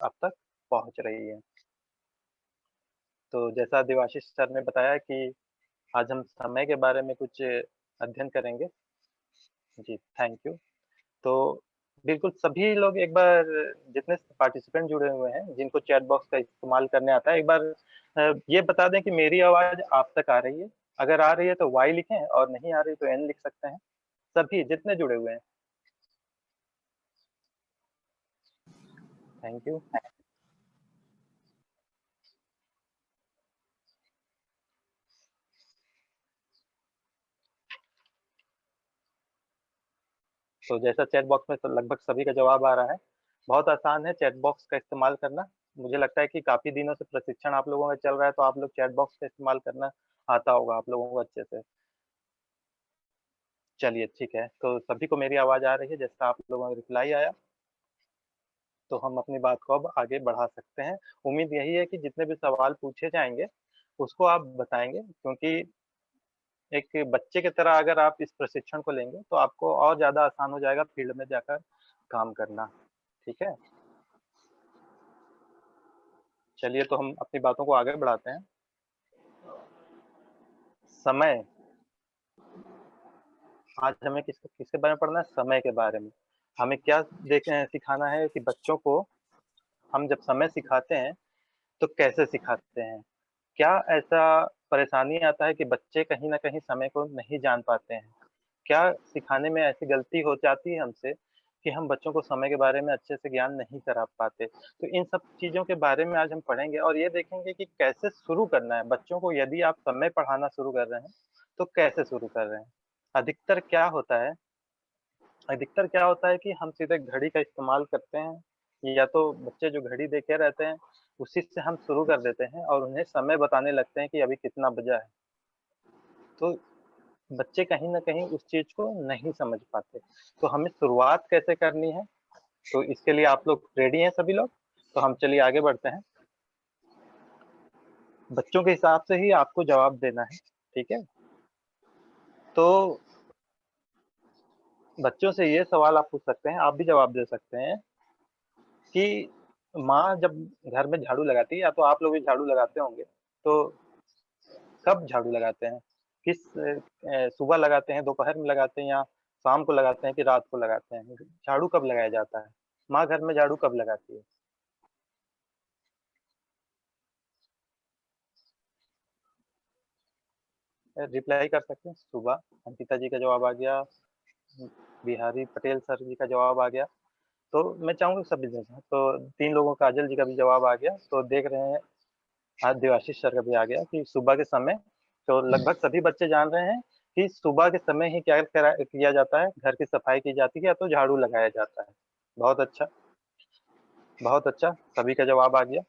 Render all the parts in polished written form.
अब तक पहुँच रही है। तो जैसा देवाशीष सर ने बताया कि आज हम समय के बारे में कुछ अध्ययन करेंगे। जी, थैंक यू। तो बिल्कुल सभी लोग एक बार जितने पार्टिसिपेंट जुड़े हुए हैं, जिनको चैट बॉक्स का इस्तेमाल करने आता है, एक बार ये बता दें कि मेरी आवाज़ आप तक आ रही है? अगर आ रही है तो वाई लिखें और नहीं आ रही तो एन लिख सकते हैं। सभी जितने जुड़े हुए हैं। Thank you. तो जैसा चैट बॉक्स में तो लगभग सभी का जवाब आ रहा है। बहुत आसान है चैट बॉक्स का इस्तेमाल करना। मुझे लगता है कि काफ़ी दिनों से प्रशिक्षण आप लोगों का चल रहा है, तो आप लोग चैट बॉक्स का इस्तेमाल करना आता होगा आप लोगों को अच्छे से। चलिए ठीक है, तो सभी को मेरी आवाज़ आ रही है जैसा आप लोगों का रिप्लाई आया, तो हम अपनी बात को अब आगे बढ़ा सकते हैं। उम्मीद यही है कि जितने भी सवाल पूछे जाएँगे, उसको आप बताएँगे क्योंकि एक बच्चे की तरह अगर आप इस प्रशिक्षण को लेंगे, तो आपको और ज़्यादा आसान हो जाएगा फील्ड में जाकर काम करना। ठीक है? चलिए तो हम अपनी बातों को आगे बढ़ाते हैं। समय, आज हमें किसके बारे में पढ़ना है? समय के बारे में। हमें क्या सिखाना है कि बच्चों को हम जब समय सिखाते हैं, तो कैसे सिखाते हैं? क्या ऐसा परेशानी आता है कि बच्चे कहीं न कहीं समय को नहीं जान पाते हैं? क्या सिखाने में ऐसी गलती हो जाती है हमसे कि हम बच्चों को समय के बारे में अच्छे से ज्ञान नहीं करा पाते? तो इन सब चीज़ों के बारे में आज हम पढ़ेंगे और ये देखेंगे कि कैसे शुरू करना है बच्चों को यदि आप समय पढ़ाना शुरू कर रहे हैं, तो कैसे शुरू कर रहे हैं? अधिकतर क्या होता है अधिकतर क्या होता है कि हम सीधे घड़ी का इस्तेमाल करते हैं या तो बच्चे जो घड़ी देखे रहते हैं, उसी से हम शुरू कर देते हैं और उन्हें समय बताने लगते हैं कि अभी कितना बजा है। तो बच्चे कहीं न कहीं उस चीज़ को नहीं समझ पाते। तो हमें शुरुआत कैसे करनी है? तो इसके लिए आप लोग रेडी हैं सभी लोग? तो हम चलिए आगे बढ़ते हैं। बच्चों के हिसाब से ही आपको जवाब देना है, ठीक है? तो बच्चों से ये सवाल आप पूछ सकते हैं, आप भी जवाब दे सकते हैं कि माँ जब घर में झाड़ू लगाती है या तो आप लोग भी झाड़ू लगाते होंगे, तो कब झाड़ू लगाते हैं? सुबह लगाते हैं, दोपहर में लगाते हैं या शाम को लगाते हैं कि रात को लगाते हैं? झाड़ू कब लगाया जाता है? माँ घर में झाड़ू कब लगाती है? रिप्लाई कर सकते हैं, सुबह। अंकिता जी का जवाब आ गया, बिहारी पटेल सर जी का जवाब आ गया। तो मैं चाहूँगा सभी दें तो 3 लोगों का काजल जी का भी जवाब आ गया, तो देख रहे हैं आज देवाशीष सर का भी आ गया कि सुबह के समय तो लगभग सभी बच्चे जान रहे हैं कि सुबह के समय ही क्या किया जाता है, घर की सफाई की जाती है या तो झाड़ू लगाया जाता है। बहुत अच्छा, बहुत अच्छा, सभी का जवाब आ गया।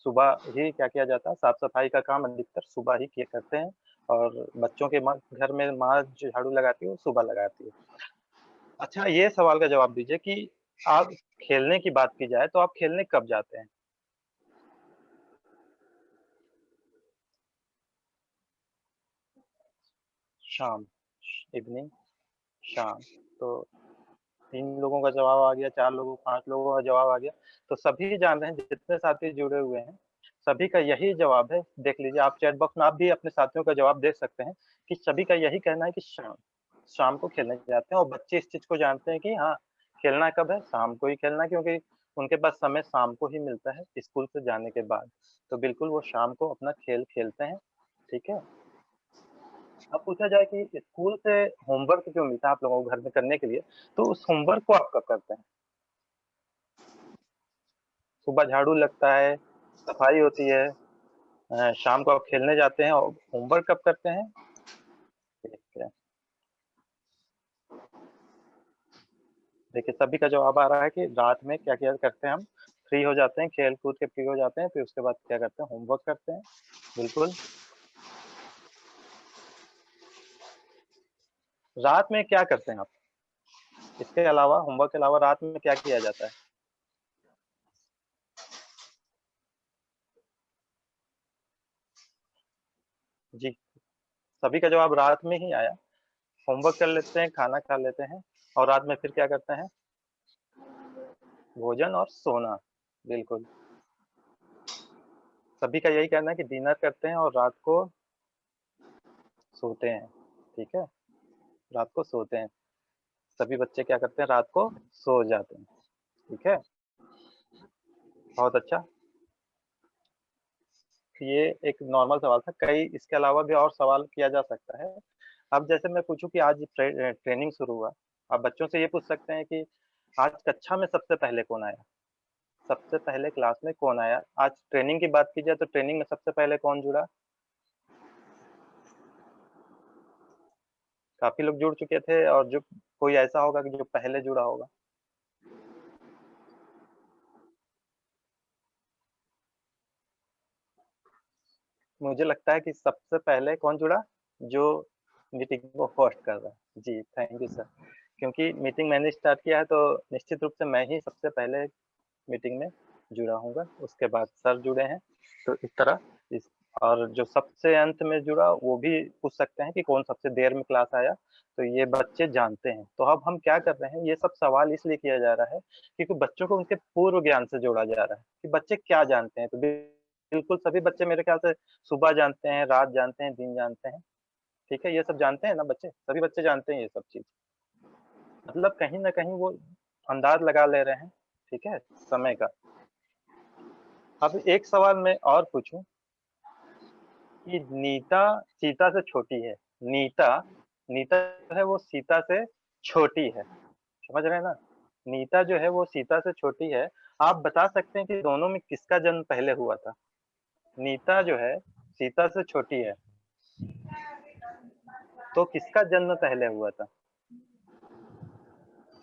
सुबह ही क्या किया जाता है, साफ-सफाई का काम अधिकतर सुबह ही किया करते हैं और बच्चों के माँ घर में माँ जो झाड़ू लगाती है, वो सुबह लगाती है। अच्छा ये सवाल का जवाब दीजिए कि आप खेलने की बात की जाए, तो आप खेलने कब जाते हैं? शाम, इवनिंग, शाम। तो 3 लोगों का जवाब आ गया, 4 लोगों 5 लोगों का जवाब आ गया। तो सभी जान रहे हैं जितने साथी जुड़े हुए हैं, सभी का यही जवाब है। देख लीजिए आप चैट बॉक्स में आप भी अपने साथियों का जवाब देख सकते हैं कि सभी का यही कहना है कि शाम, शाम को खेलने जाते हैं और बच्चे इस चीज़ को जानते हैं कि हाँ, खेलना कब है? शाम को ही खेलना है क्योंकि उनके पास समय शाम को ही मिलता है स्कूल से जाने के बाद। तो बिल्कुल वो शाम को अपना खेल खेलते हैं, ठीक है? अब पूछा जाए कि स्कूल से होमवर्क जो मिलता है आप लोगों को घर में करने के लिए, तो उस होमवर्क को आप कब करते हैं? सुबह झाड़ू लगता है, सफाई होती है, शाम को आप खेलने जाते हैं और होमवर्क कब करते हैं? ठीक है। देखिए सभी का जवाब आ रहा है कि रात में क्या-क्या करते हैं हम, फ्री हो जाते हैं, खेल-कूद के फ्री हो जाते हैं, फिर उसके बाद क्या करते हैं होमवर्क करते हैं। बिल्कुल, रात में क्या करते हैं आप? इसके अलावा होमवर्क के अलावा रात में क्या किया जाता है? जी, सभी का जवाब रात में ही आया। होमवर्क कर लेते हैं, खाना खा लेते हैं और रात में फिर क्या करते हैं? भोजन और सोना। बिल्कुल। सभी का यही कहना है कि डिनर करते हैं और रात को सोते हैं, ठीक है? रात को सोते हैं। सभी बच्चे क्या करते हैं, रात को सो जाते हैं, ठीक है? बहुत अच्छा। ये एक नॉर्मल सवाल था, कई इसके अलावा भी और सवाल किया जा सकता है। अब जैसे मैं पूछूँ कि आज ट्रेनिंग शुरू हुआ, आप बच्चों से ये पूछ सकते हैं कि आज कक्षा में सबसे पहले कौन आया? सबसे पहले क्लास में कौन आया? आज ट्रेनिंग की बात की जाए तो ट्रेनिंग में सबसे पहले कौन जुड़ा? काफ़ी लोग जुड़ चुके थे और जो कोई ऐसा होगा कि जो पहले जुड़ा होगा। मुझे लगता है कि सबसे पहले कौन जुड़ा? जो मीटिंग को होस्ट कर रहा है। जी, थैंक यू सर। क्योंकि मीटिंग मैंने स्टार्ट किया है तो निश्चित रूप से मैं ही सबसे पहले मीटिंग में जुड़ा हूँगा, उसके बाद सर जुड़े हैं। तो इस तरह इस और जो सबसे अंत में जुड़ा वो भी पूछ सकते हैं कि कौन सबसे देर में क्लास आया, तो ये बच्चे जानते हैं। तो अब हम क्या कर रहे हैं, ये सब सवाल इसलिए किया जा रहा है क्योंकि बच्चों को उनके पूर्व ज्ञान से जोड़ा जा रहा है कि बच्चे क्या जानते हैं। तो बिल्कुल सभी बच्चे मेरे ख्याल से सुबह जानते हैं, रात जानते हैं, दिन जानते हैं, ठीक है? ये सब जानते हैं ना बच्चे? सभी बच्चे जानते हैं ये सब चीज़। मतलब कहीं न कहीं वो अंदाज़ लगा ले रहे हैं, ठीक है? समय का। अब एक सवाल मैं और पूछूँ कि नीता सीता से छोटी है। नीता नीता जो है वो सीता से छोटी है, समझ रहे हैं ना? नीता जो है वो सीता से छोटी है। आप बता सकते हैं कि दोनों में किसका जन्म पहले हुआ था? नीता जो है सीता से छोटी है, तो किसका जन्म पहले हुआ था?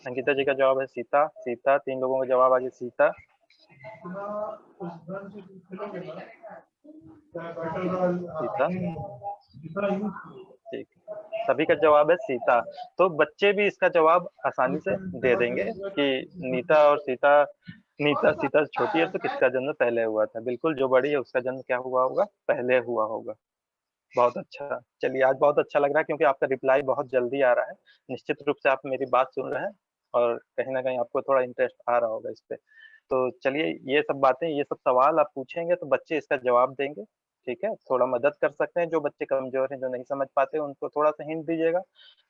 अंकिता जी का जवाब है सीता, सीता 3 लोगों का जवाब आ गया सीता। सीता, ठीक। सभी का जवाब है सीता। तो बच्चे भी इसका जवाब आसानी से दे देंगे कि नीता और सीता नीता सीता से छोटी है तो किसका जन्म पहले हुआ था? बिल्कुल जो बड़ी है उसका जन्म क्या हुआ होगा? पहले हुआ होगा। बहुत अच्छा। चलिए आज बहुत अच्छा लग रहा है क्योंकि आपका रिप्लाई बहुत जल्दी आ रहा है। निश्चित रूप से आप मेरी बात सुन रहे हैं और कहीं न कहीं आपको थोड़ा इंटरेस्ट आ रहा होगा इस पे। तो चलिए ये सब बातें, ये सब सवाल आप पूछेंगे तो बच्चे इसका जवाब देंगे, ठीक है? थोड़ा मदद कर सकते हैं, जो बच्चे कमज़ोर हैं, जो नहीं समझ पाते उनको थोड़ा-सा हिंट दीजिएगा,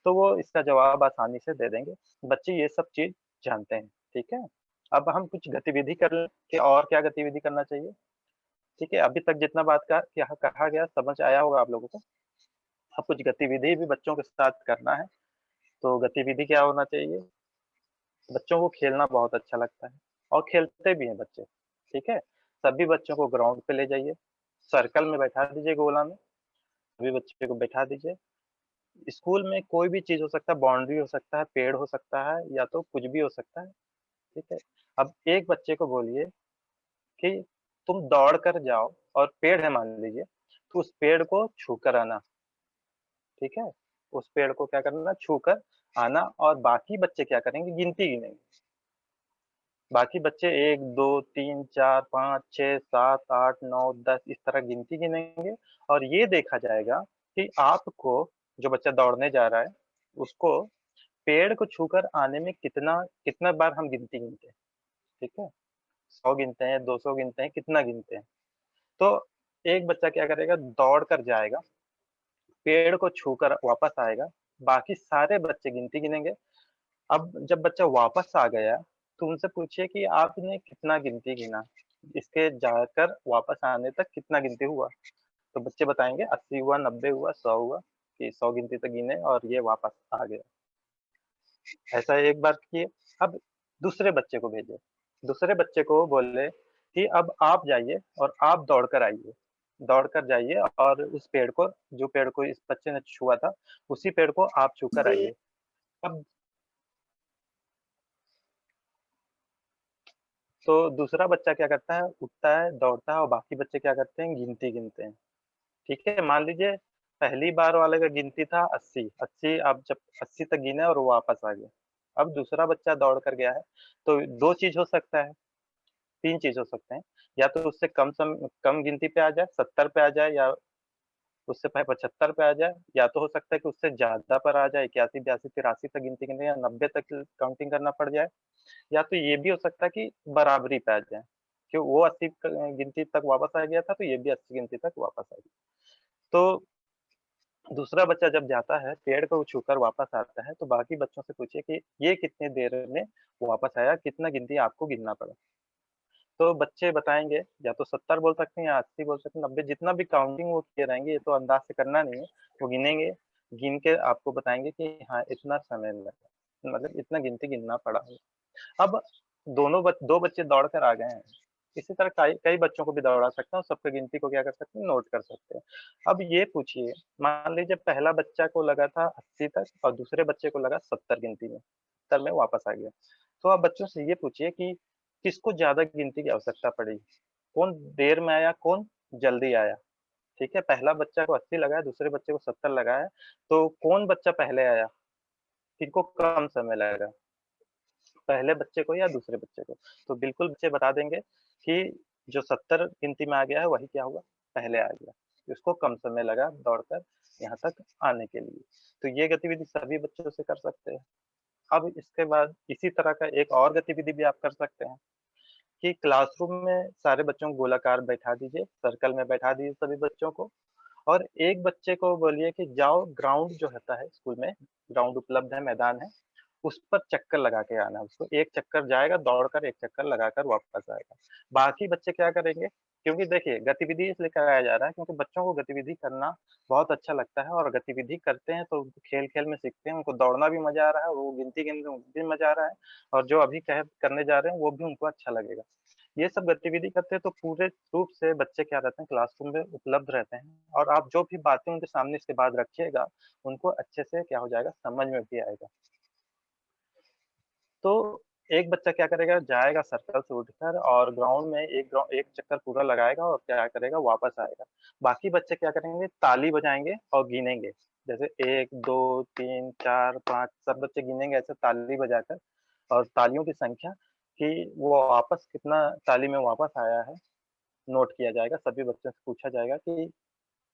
तो वो इसका जवाब आसानी से दे देंगे। बच्चे ये सब चीज़ जानते हैं, ठीक है? अब हम कुछ गतिविधि कर लें कि और क्या गतिविधि करना चाहिए? ठीक है, अभी तक जितना बात का क्या कहा गया समझ आया होगा आप लोगों को। अब कुछ गतिविधि भी बच्चों के साथ करना है, तो गतिविधि क्या होना चाहिए? बच्चों को खेलना बहुत अच्छा लगता है और खेलते भी हैं बच्चे, ठीक है? सभी बच्चों को ग्राउंड पे ले जाइए, सर्कल में बैठा दीजिए गोला में, सभी बच्चे को बैठा दीजिए। स्कूल में कोई भी चीज़ हो सकता है, बाउंड्री हो सकता है, पेड़ हो सकता है या तो कुछ भी हो सकता है, ठीक है? अब एक बच्चे को बोलिए कि तुम दौड़ कर जाओ और पेड़ है मान लीजिए, तो उस पेड़ को छू कर आना, ठीक है? उस पेड़ को क्या करना छूकर आना और बाकी बच्चे क्या करेंगे गिनती गिनेंगे। बाकी बच्चे 1, 2, 3, 4, 5, 6, 7, 8, 9, 10 इस तरह गिनती गिनेंगे और ये देखा जाएगा कि आपको जो बच्चा दौड़ने जा रहा है, उसको पेड़ को छूकर आने में कितना बार हम गिनती गिनते हैं, ठीक है? 100 गिनते हैं, 200 गिनते हैं, कितना गिनते हैं। तो एक बच्चा क्या करेगा दौड़ कर जाएगा, पेड़ को छूकर वापस आएगा, बाकी सारे बच्चे गिनती गिनेंगे। अब जब बच्चा वापस आ गया, तो उनसे पूछिए कि आपने कितना गिनती गिना? इसके जाकर वापस आने तक कितना गिनती हुआ? तो बच्चे बताएँगे 80 हुआ, 90 हुआ, 100 हुआ, कि 100 गिनती तक गिने और ये वापस आ गया। ऐसा एक बार किए, अब दूसरे बच्चे को भेजे। दूसरे बच्चे को बोले कि अब आप जाइए और आप दौड़ कर आइए। दौड़ कर जाइए और उस पेड़ को जो पेड़ को इस बच्चे ने छुआ था, उसी पेड़ को आप छू कर आइए। अब तो दूसरा बच्चा क्या करता है, उठता है, दौड़ता है और बाकी बच्चे क्या करते हैं, गिनती गिनते हैं। ठीक है? मान लीजिए पहली बार वाले का गिनती था 80, 80 आप जब 80 तक गिने और वो वापस आ गया। अब दूसरा बच्चा दौड़ कर गया है, तो 2 चीज़ हो सकता है, 3 चीज़ हो सकते हैं। या तो उससे कम गिनती पे आ जाए, 70 पे आ जाए या उससे 75 पे आ जाए, या तो हो सकता है कि उससे ज़्यादा पर आ जाए, 81, 82, 83 तक गिनती गिने या 90 तक काउंटिंग करना पड़ जाए। या तो ये भी हो सकता है कि बराबरी पे आ जाए। कि वो 80 गिनती तक वापस आ गया था, तो ये भी 80 गिनती तक वापस आ गया। तो दूसरा बच्चा जब जाता है, पेड़ को छूकर वापस आता है, तो बाकी बच्चों से पूछिए कि ये कितनी देर में वापस आया, कितना गिनती आपको गिनना पड़ा? तो बच्चे बताएँगे, या तो 70 बोल सकते हैं या 80 बोल सकते हैं, 90, जितना भी काउंटिंग वो किए रहेंगे, ये तो अंदाज़ से करना नहीं है। वो गिनेंगे, गिन के आपको बताएँगे कि हाँ, इतना समय लगा, मतलब इतना गिनती गिनना पड़ा। अब 2 बच्चे दौड़ कर आ गए हैं। इसी तरह कई कई बच्चों को भी दौड़ा सकते हैं और सबकी गिनती को क्या कर सकते हैं, नोट कर सकते हैं। अब ये पूछिए, मान लीजिए पहला बच्चा को लगा था 80 तक और दूसरे बच्चे को लगा 70 गिनती में, 70 में वापस आ गया। तो आप बच्चों से ये पूछिए कि किसको ज़्यादा गिनती की आवश्यकता पड़ी? कौन देर में आया, कौन जल्दी आया? ठीक है, पहला बच्चा को 80 लगा है, दूसरे बच्चे को 70 लगा है, तो कौन बच्चा पहले आया? किसको कम समय लगा? पहले बच्चे को या दूसरे बच्चे को? तो बिल्कुल बच्चे बता देंगे कि जो 70 गिनती में आ गया है वही क्या हुआ? पहले आ गया। उसको कम समय लगा दौड़कर यहाँ तक आने के लिए। तो ये गतिविधि सभी बच्चों से कर सकते हैं। अब इसके बाद इसी तरह का एक और गतिविधि भी आप कर सकते हैं कि क्लासरूम में सारे बच्चों को गोलाकार बैठा दीजिए, सर्कल में बैठा दीजिए सभी बच्चों को और एक बच्चे को बोलिए कि जाओ ग्राउंड जो होता है स्कूल में, ग्राउंड उपलब्ध है, मैदान है, उस पर चक्कर लगा के आना है उसको। एक चक्कर जाएगा, दौड़कर एक चक्कर लगाकर वापस आएगा। बाकी बच्चे क्या करेंगे? क्योंकि देखिए गतिविधि इसलिए कराया जा रहा है क्योंकि बच्चों को गतिविधि करना बहुत अच्छा लगता है और गतिविधि करते हैं तो खेल-खेल में सीखते हैं, उनको दौड़ना भी मज़ा आ रहा है, वो गिनती गिनने में भी मज़ा आ रहा है और जो अभी कह करने जा रहे हैं वो भी उनको अच्छा लगेगा। ये सब गतिविधि करते हैं तो पूरे रूप से बच्चे क्या रहते हैं क्लासरूम में उपलब्ध रहते हैं और आप जो भी बातें उनके सामने इसके बाद रखिएगा, उनको अच्छे से क्या हो जाएगा समझ में भी आएगा। तो एक बच्चा क्या करेगा, जाएगा सर्कल से उठकर और ग्राउंड में एक चक्कर पूरा लगाएगा और क्या करेगा, वापस आएगा। बाकी बच्चे क्या करेंगे, ताली बजाएँगे और गिनेंगे। जैसे 1, 2, 3, 4, 5 सब बच्चे गिनेंगे ऐसे ताली बजाकर और तालियों की संख्या कि वो वापस कितना ताली में वापस आया है, नोट किया जाएगा। सभी बच्चों से पूछा जाएगा कि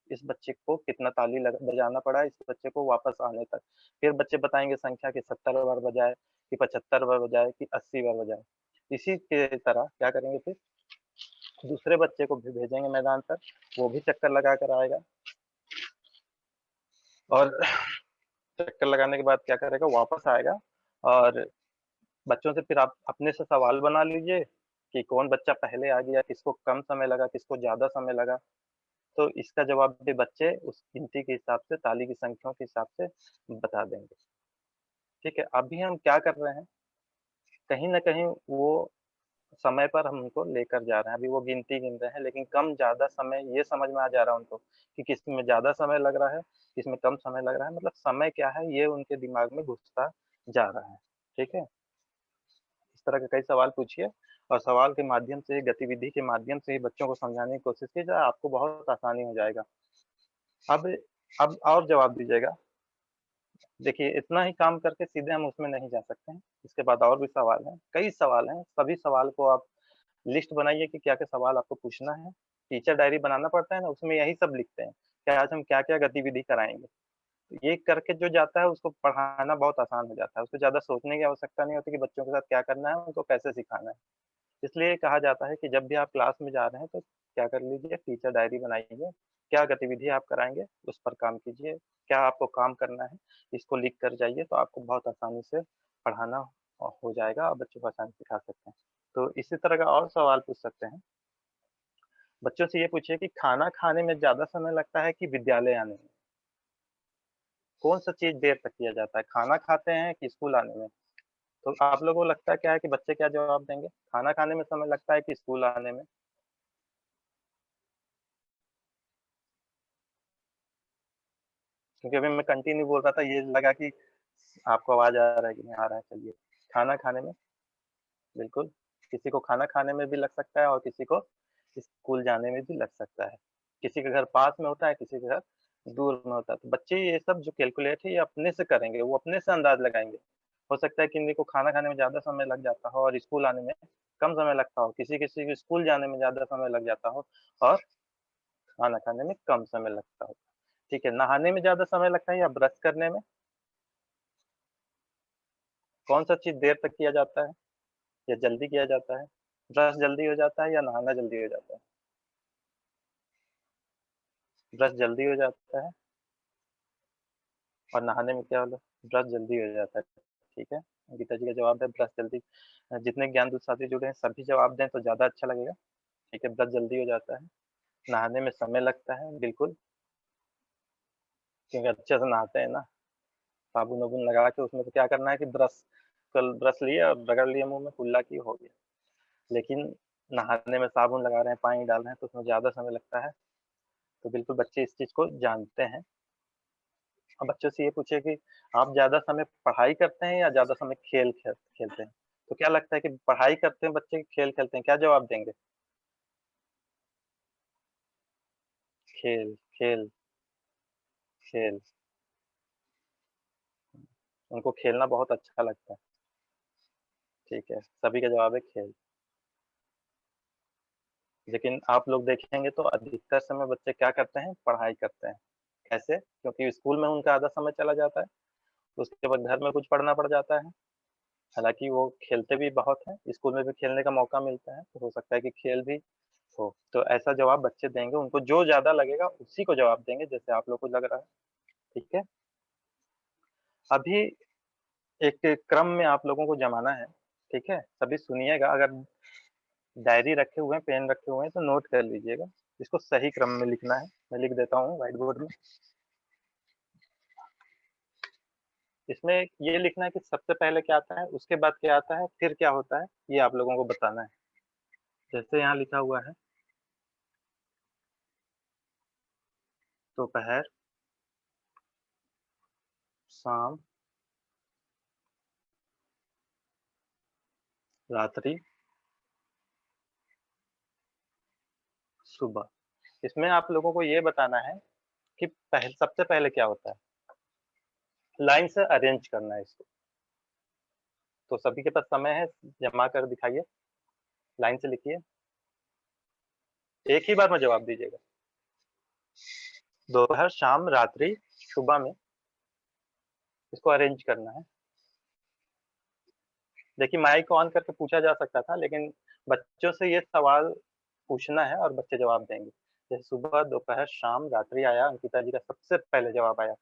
इस बच्चे को कितना ताली बजाना पड़ा इस बच्चे को वापस आने तक। फिर बच्चे बताएँगे संख्या कि 70 बार बजाए, कि 75 बार बजाए, कि 80 बार बजाए। इसी के तरह क्या करेंगे फिर दूसरे बच्चे को भी भेजेंगे मैदान पर, वो भी चक्कर लगा कर आएगा और चक्कर लगाने के बाद क्या करेगा वापस आएगा और बच्चों से फिर आप अपने से सवाल बना लीजिए कि कौन बच्चा पहले आ गया, किसको कम समय लगा, किसको ज़्यादा समय लगा। तो इसका जवाब भी बच्चे उस गिनती के हिसाब से, ताली की संख्याओं के हिसाब से बता देंगे। ठीक है, अभी हम क्या कर रहे हैं, कहीं न कहीं वो समय पर हम उनको लेकर जा रहे हैं। अभी वो गिनती गिन रहे हैं, लेकिन कम-ज़्यादा समय ये समझ में आ जा रहा है उनको कि किसमें ज़्यादा समय लग रहा है, किसमें कम समय लग रहा है। मतलब समय क्या है, ये उनके दिमाग में घुसता जा रहा है। ठीक है? इस तरह के कई सवाल पूछिए और सवाल के माध्यम से, गतिविधि के माध्यम से ही बच्चों को समझाने की कोशिश कीजिए, आपको बहुत आसानी हो जाएगा। अब अब और जवाब दीजिएगा। देखिए, इतना ही काम करके सीधे हम उसमें नहीं जा सकते हैं। इसके बाद और भी सवाल हैं, कई सवाल हैं, सभी सवाल को आप लिस्ट बनाइए कि क्या-क्या सवाल आपको पूछना है। टीचर डायरी बनाना पड़ता है ना, उसमें यही सब लिखते हैं कि आज हम क्या-क्या गतिविधि कराएँगे। तो ये करके जो जाता है उसको पढ़ाना बहुत आसान हो जाता है, उसको ज़्यादा सोचने की आवश्यकता नहीं होती कि बच्चों के साथ क्या करना है, उनको कैसे सिखाना है। इसलिए कहा जाता है कि जब भी आप क्लास में जा रहे हैं तो क्या कर लीजिए टीचर डायरी बनाइए, क्या गतिविधि आप कराएँगे उस पर काम कीजिए, क्या आपको काम करना है इसको लिख कर जाइए तो आपको बहुत आसानी से पढ़ाना हो जाएगा और बच्चों को आसानी से सिखा सकते हैं। तो इसी तरह का और सवाल पूछ सकते हैं। बच्चों से ये पूछिए कि खाना खाने में ज़्यादा समय लगता है कि विद्यालय आने में? कौन-सा चीज़ देर तक किया जाता है, खाना खाते हैं कि स्कूल आने में? तो आप लोगों को लगता है क्या है कि बच्चे क्या जवाब देंगे? खाना खाने में समय लगता है कि स्कूल आने में? क्योंकि अभी मैं कंटिन्यू बोल रहा था, ये लगा कि आपको आवाज़ आ रहा है कि नहीं आ रहा है, चलिए। खाना खाने में बिल्कुल, किसी को खाना खाने में भी लग सकता है और किसी को स्कूल जाने में भी लग सकता है। किसी के घर पास में होता है, किसी के घर दूर में होता है। तो बच्चे ये सब जो कैलकुलेट है, ये अपने से करेंगे, वो अपने से अंदाज़ लगाएँगे। हो सकता है कि किन्हीं को खाना खाने में ज़्यादा समय लग जाता हो और स्कूल आने में कम समय लगता हो, किसी-किसी को स्कूल जाने में ज़्यादा समय लग जाता हो और खाना खाने में कम समय लगता हो। ठीक है, नहाने में ज़्यादा समय लगता है या ब्रश करने में? कौन-सा चीज़ देर तक किया जाता है या जल्दी किया जाता है? ब्रश जल्दी हो जाता है या नहाना जल्दी हो जाता है? ब्रश जल्दी हो जाता है और नहाने में क्या होगा? ब्रश जल्दी हो जाता है, ठीक है। गीता जी का जवाब है ब्रश जल्दी जितने ज्ञानदूत साथी जुड़े हैं सभी जवाब दें तो ज़्यादा अच्छा लगेगा, ठीक है। ब्रश जल्दी हो जाता है, नहाने में समय लगता है, बिल्कुल, क्योंकि अच्छे से नहाते हैं ना, साबुन-वाबुन लगा के उसमें तो क्या करना है कि कल ब्रश लिए और रगड़ लिए मुँह में, कुल्ला किए, हो गया। लेकिन नहाने में साबुन लगा रहे हैं, पानी डाल रहे हैं तो उसमें ज़्यादा समय लगता है, तो बिल्कुल बच्चे इस चीज़ को जानते हैं। अब बच्चों से ये पूछिए कि आप ज़्यादा समय पढ़ाई करते हैं या ज़्यादा समय खेलते हैं? तो क्या लगता है कि पढ़ाई करते हैं बच्चे कि खेल खेलते हैं? क्या जवाब देंगे? खेल, खेल, खेल। उनको खेलना बहुत अच्छा लगता है, ठीक है। सभी का जवाब है खेल। लेकिन आप लोग देखेंगे तो अधिकतर समय बच्चे क्या करते हैं? पढ़ाई करते हैं। कैसे? क्योंकि स्कूल में उनका आधा समय चला जाता है, उसके बाद घर में कुछ पढ़ना पड़ जाता है। हालाँकि वो खेलते भी बहुत हैं, स्कूल में भी खेलने का मौका मिलता है, तो हो सकता है कि खेल भी हो। तो ऐसा जवाब बच्चे देंगे, उनको जो ज़्यादा लगेगा उसी को जवाब देंगे जैसे आप लोग को लग रहा है, ठीक है? अभी एक क्रम में आप लोगों को जमाना है, ठीक है? सभी सुनिएगा, अगर डायरी रखे हुए हैं, पेन रखे हुए हैं तो नोट कर लीजिएगा। इसको सही क्रम में लिखना है, मैं लिख देता हूँ व्हाइट बोर्ड में। इसमें ये लिखना है कि सबसे पहले क्या आता है, उसके बाद क्या आता है, फिर क्या होता है, ये आप लोगों को बताना है। जैसे यहाँ लिखा हुआ है, दोपहर, शाम, रात्रि, सुबह। इसमें आप लोगों को ये बताना है कि सबसे पहले क्या होता है, लाइन से अरेंज करना है इसको। तो सभी के पास समय है, जमा कर दिखाइए, लाइन से लिखिए, एक ही बार में जवाब दीजिएगा। दोपहर, शाम, रात्रि, सुबह में इसको अरेंज करना है। देखिए माइक ऑन करके पूछा जा सकता था, लेकिन बच्चों से ये सवाल पूछना है और बच्चे जवाब देंगे। जैसे सुबह, दोपहर, शाम, रात्रि आया, अंकिता जी का सबसे पहले जवाब आया।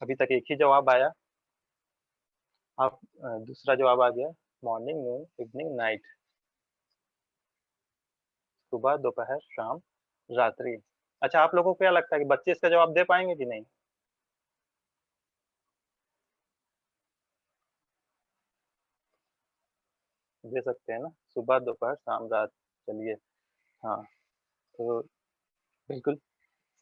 अभी तक एक ही जवाब आया। आप दूसरा जवाब आ गया, मॉर्निंग, नून, इवनिंग, नाइट। सुबह, दोपहर, शाम, रात्रि। अच्छा, आप लोगों को क्या लगता है कि बच्चे इसका जवाब दे पाएँगे कि नहीं? दे सकते हैं ना? सुबह, दोपहर, शाम, रात। चलिए, हाँ, तो बिल्कुल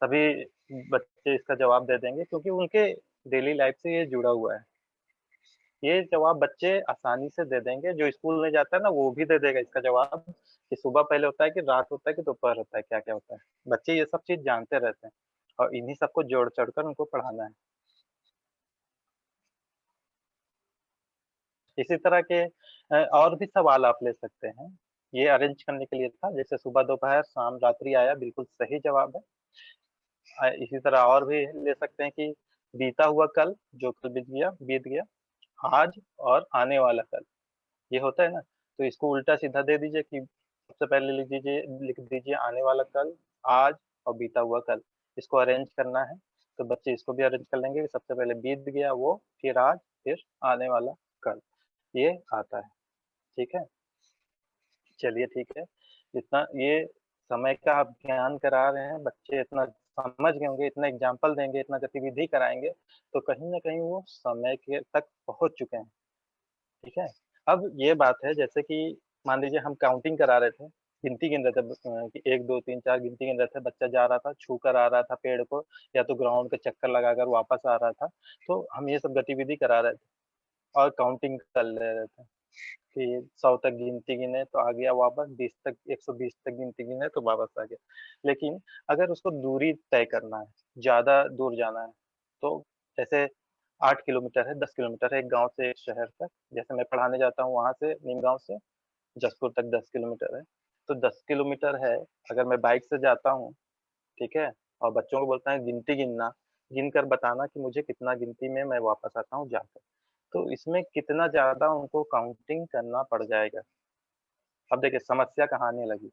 सभी बच्चे इसका जवाब दे देंगे क्योंकि उनके डेली लाइफ से ये जुड़ा हुआ है। ये जवाब बच्चे आसानी से दे देंगे, जो स्कूल नहीं जाता है ना वो भी दे देगा इसका जवाब कि सुबह पहले होता है कि रात होता है कि दोपहर होता है, क्या-क्या होता है। बच्चे ये सब चीज़ जानते रहते हैं और इन्हीं सबको जोड़-चढ़ कर उनको पढ़ाना है। इसी तरह के और भी सवाल आप ले सकते हैं। ये अरेंज करने के लिए था, जैसे सुबह, दोपहर, शाम, रात्रि आया, बिल्कुल सही जवाब है। इसी तरह और भी ले सकते हैं कि बीता हुआ कल, जो कल बीत गया, आज और आने वाला कल। ये होता है ना, तो इसको उल्टा-सीधा दे दीजिए कि सबसे पहले लिख दीजिए आने वाला कल, आज और बीता हुआ कल। इसको अरेंज करना है, तो बच्चे इसको भी अरेंज कर लेंगे कि सबसे पहले बीत गया वो, फिर आज, फिर आने वाला कल। ये आता है, ठीक है? चलिए ठीक है। इतना ये समय का आप ज्ञान करा रहे हैं, बच्चे इतना समझ गए होंगे, इतना एग्ज़ाम्पल देंगे, इतना गतिविधि कराएँगे, तो कहीं न कहीं वो समय के तक पहुँच चुके हैं, ठीक है? अब ये बात है जैसे कि मान लीजिए हम काउंटिंग करा रहे थे, गिनती गिन रहे थे कि 1, 2, 3, 4 गिनती गिन रहे थे, बच्चा जा रहा था, छू कर आ रहा था पेड़ को या तो ग्राउंड के चक्कर लगाकर वापस आ रहा था, तो हम ये सब गतिविधि करा रहे थे और काउंटिंग कर ले रहे थे। कि 100 तक गिनती गिने तो आ गया वापस, 20 तक 120 तक गिनती गिने तो वापस आ गया। लेकिन अगर उसको दूरी तय करना है, ज़्यादा दूर जाना है, तो जैसे 8 किलोमीटर है, 10 किलोमीटर है एक गाँव से एक शहर तक, जैसे मैं पढ़ाने जाता हूँ वहाँ से नीम गाँव से जसपुर तक 10 किलोमीटर है। तो 10 किलोमीटर है, अगर मैं बाइक से जाता हूँ, ठीक है? और बच्चों को बोलता है गिनती गिनना, गिनकर बताना कि मुझे कितना गिनती में मैं वापस आता हूँ जाकर। तो इसमें कितना ज़्यादा उनको काउंटिंग करना पड़ जाएगा। अब देखिए समस्या कहाँ आने लगी,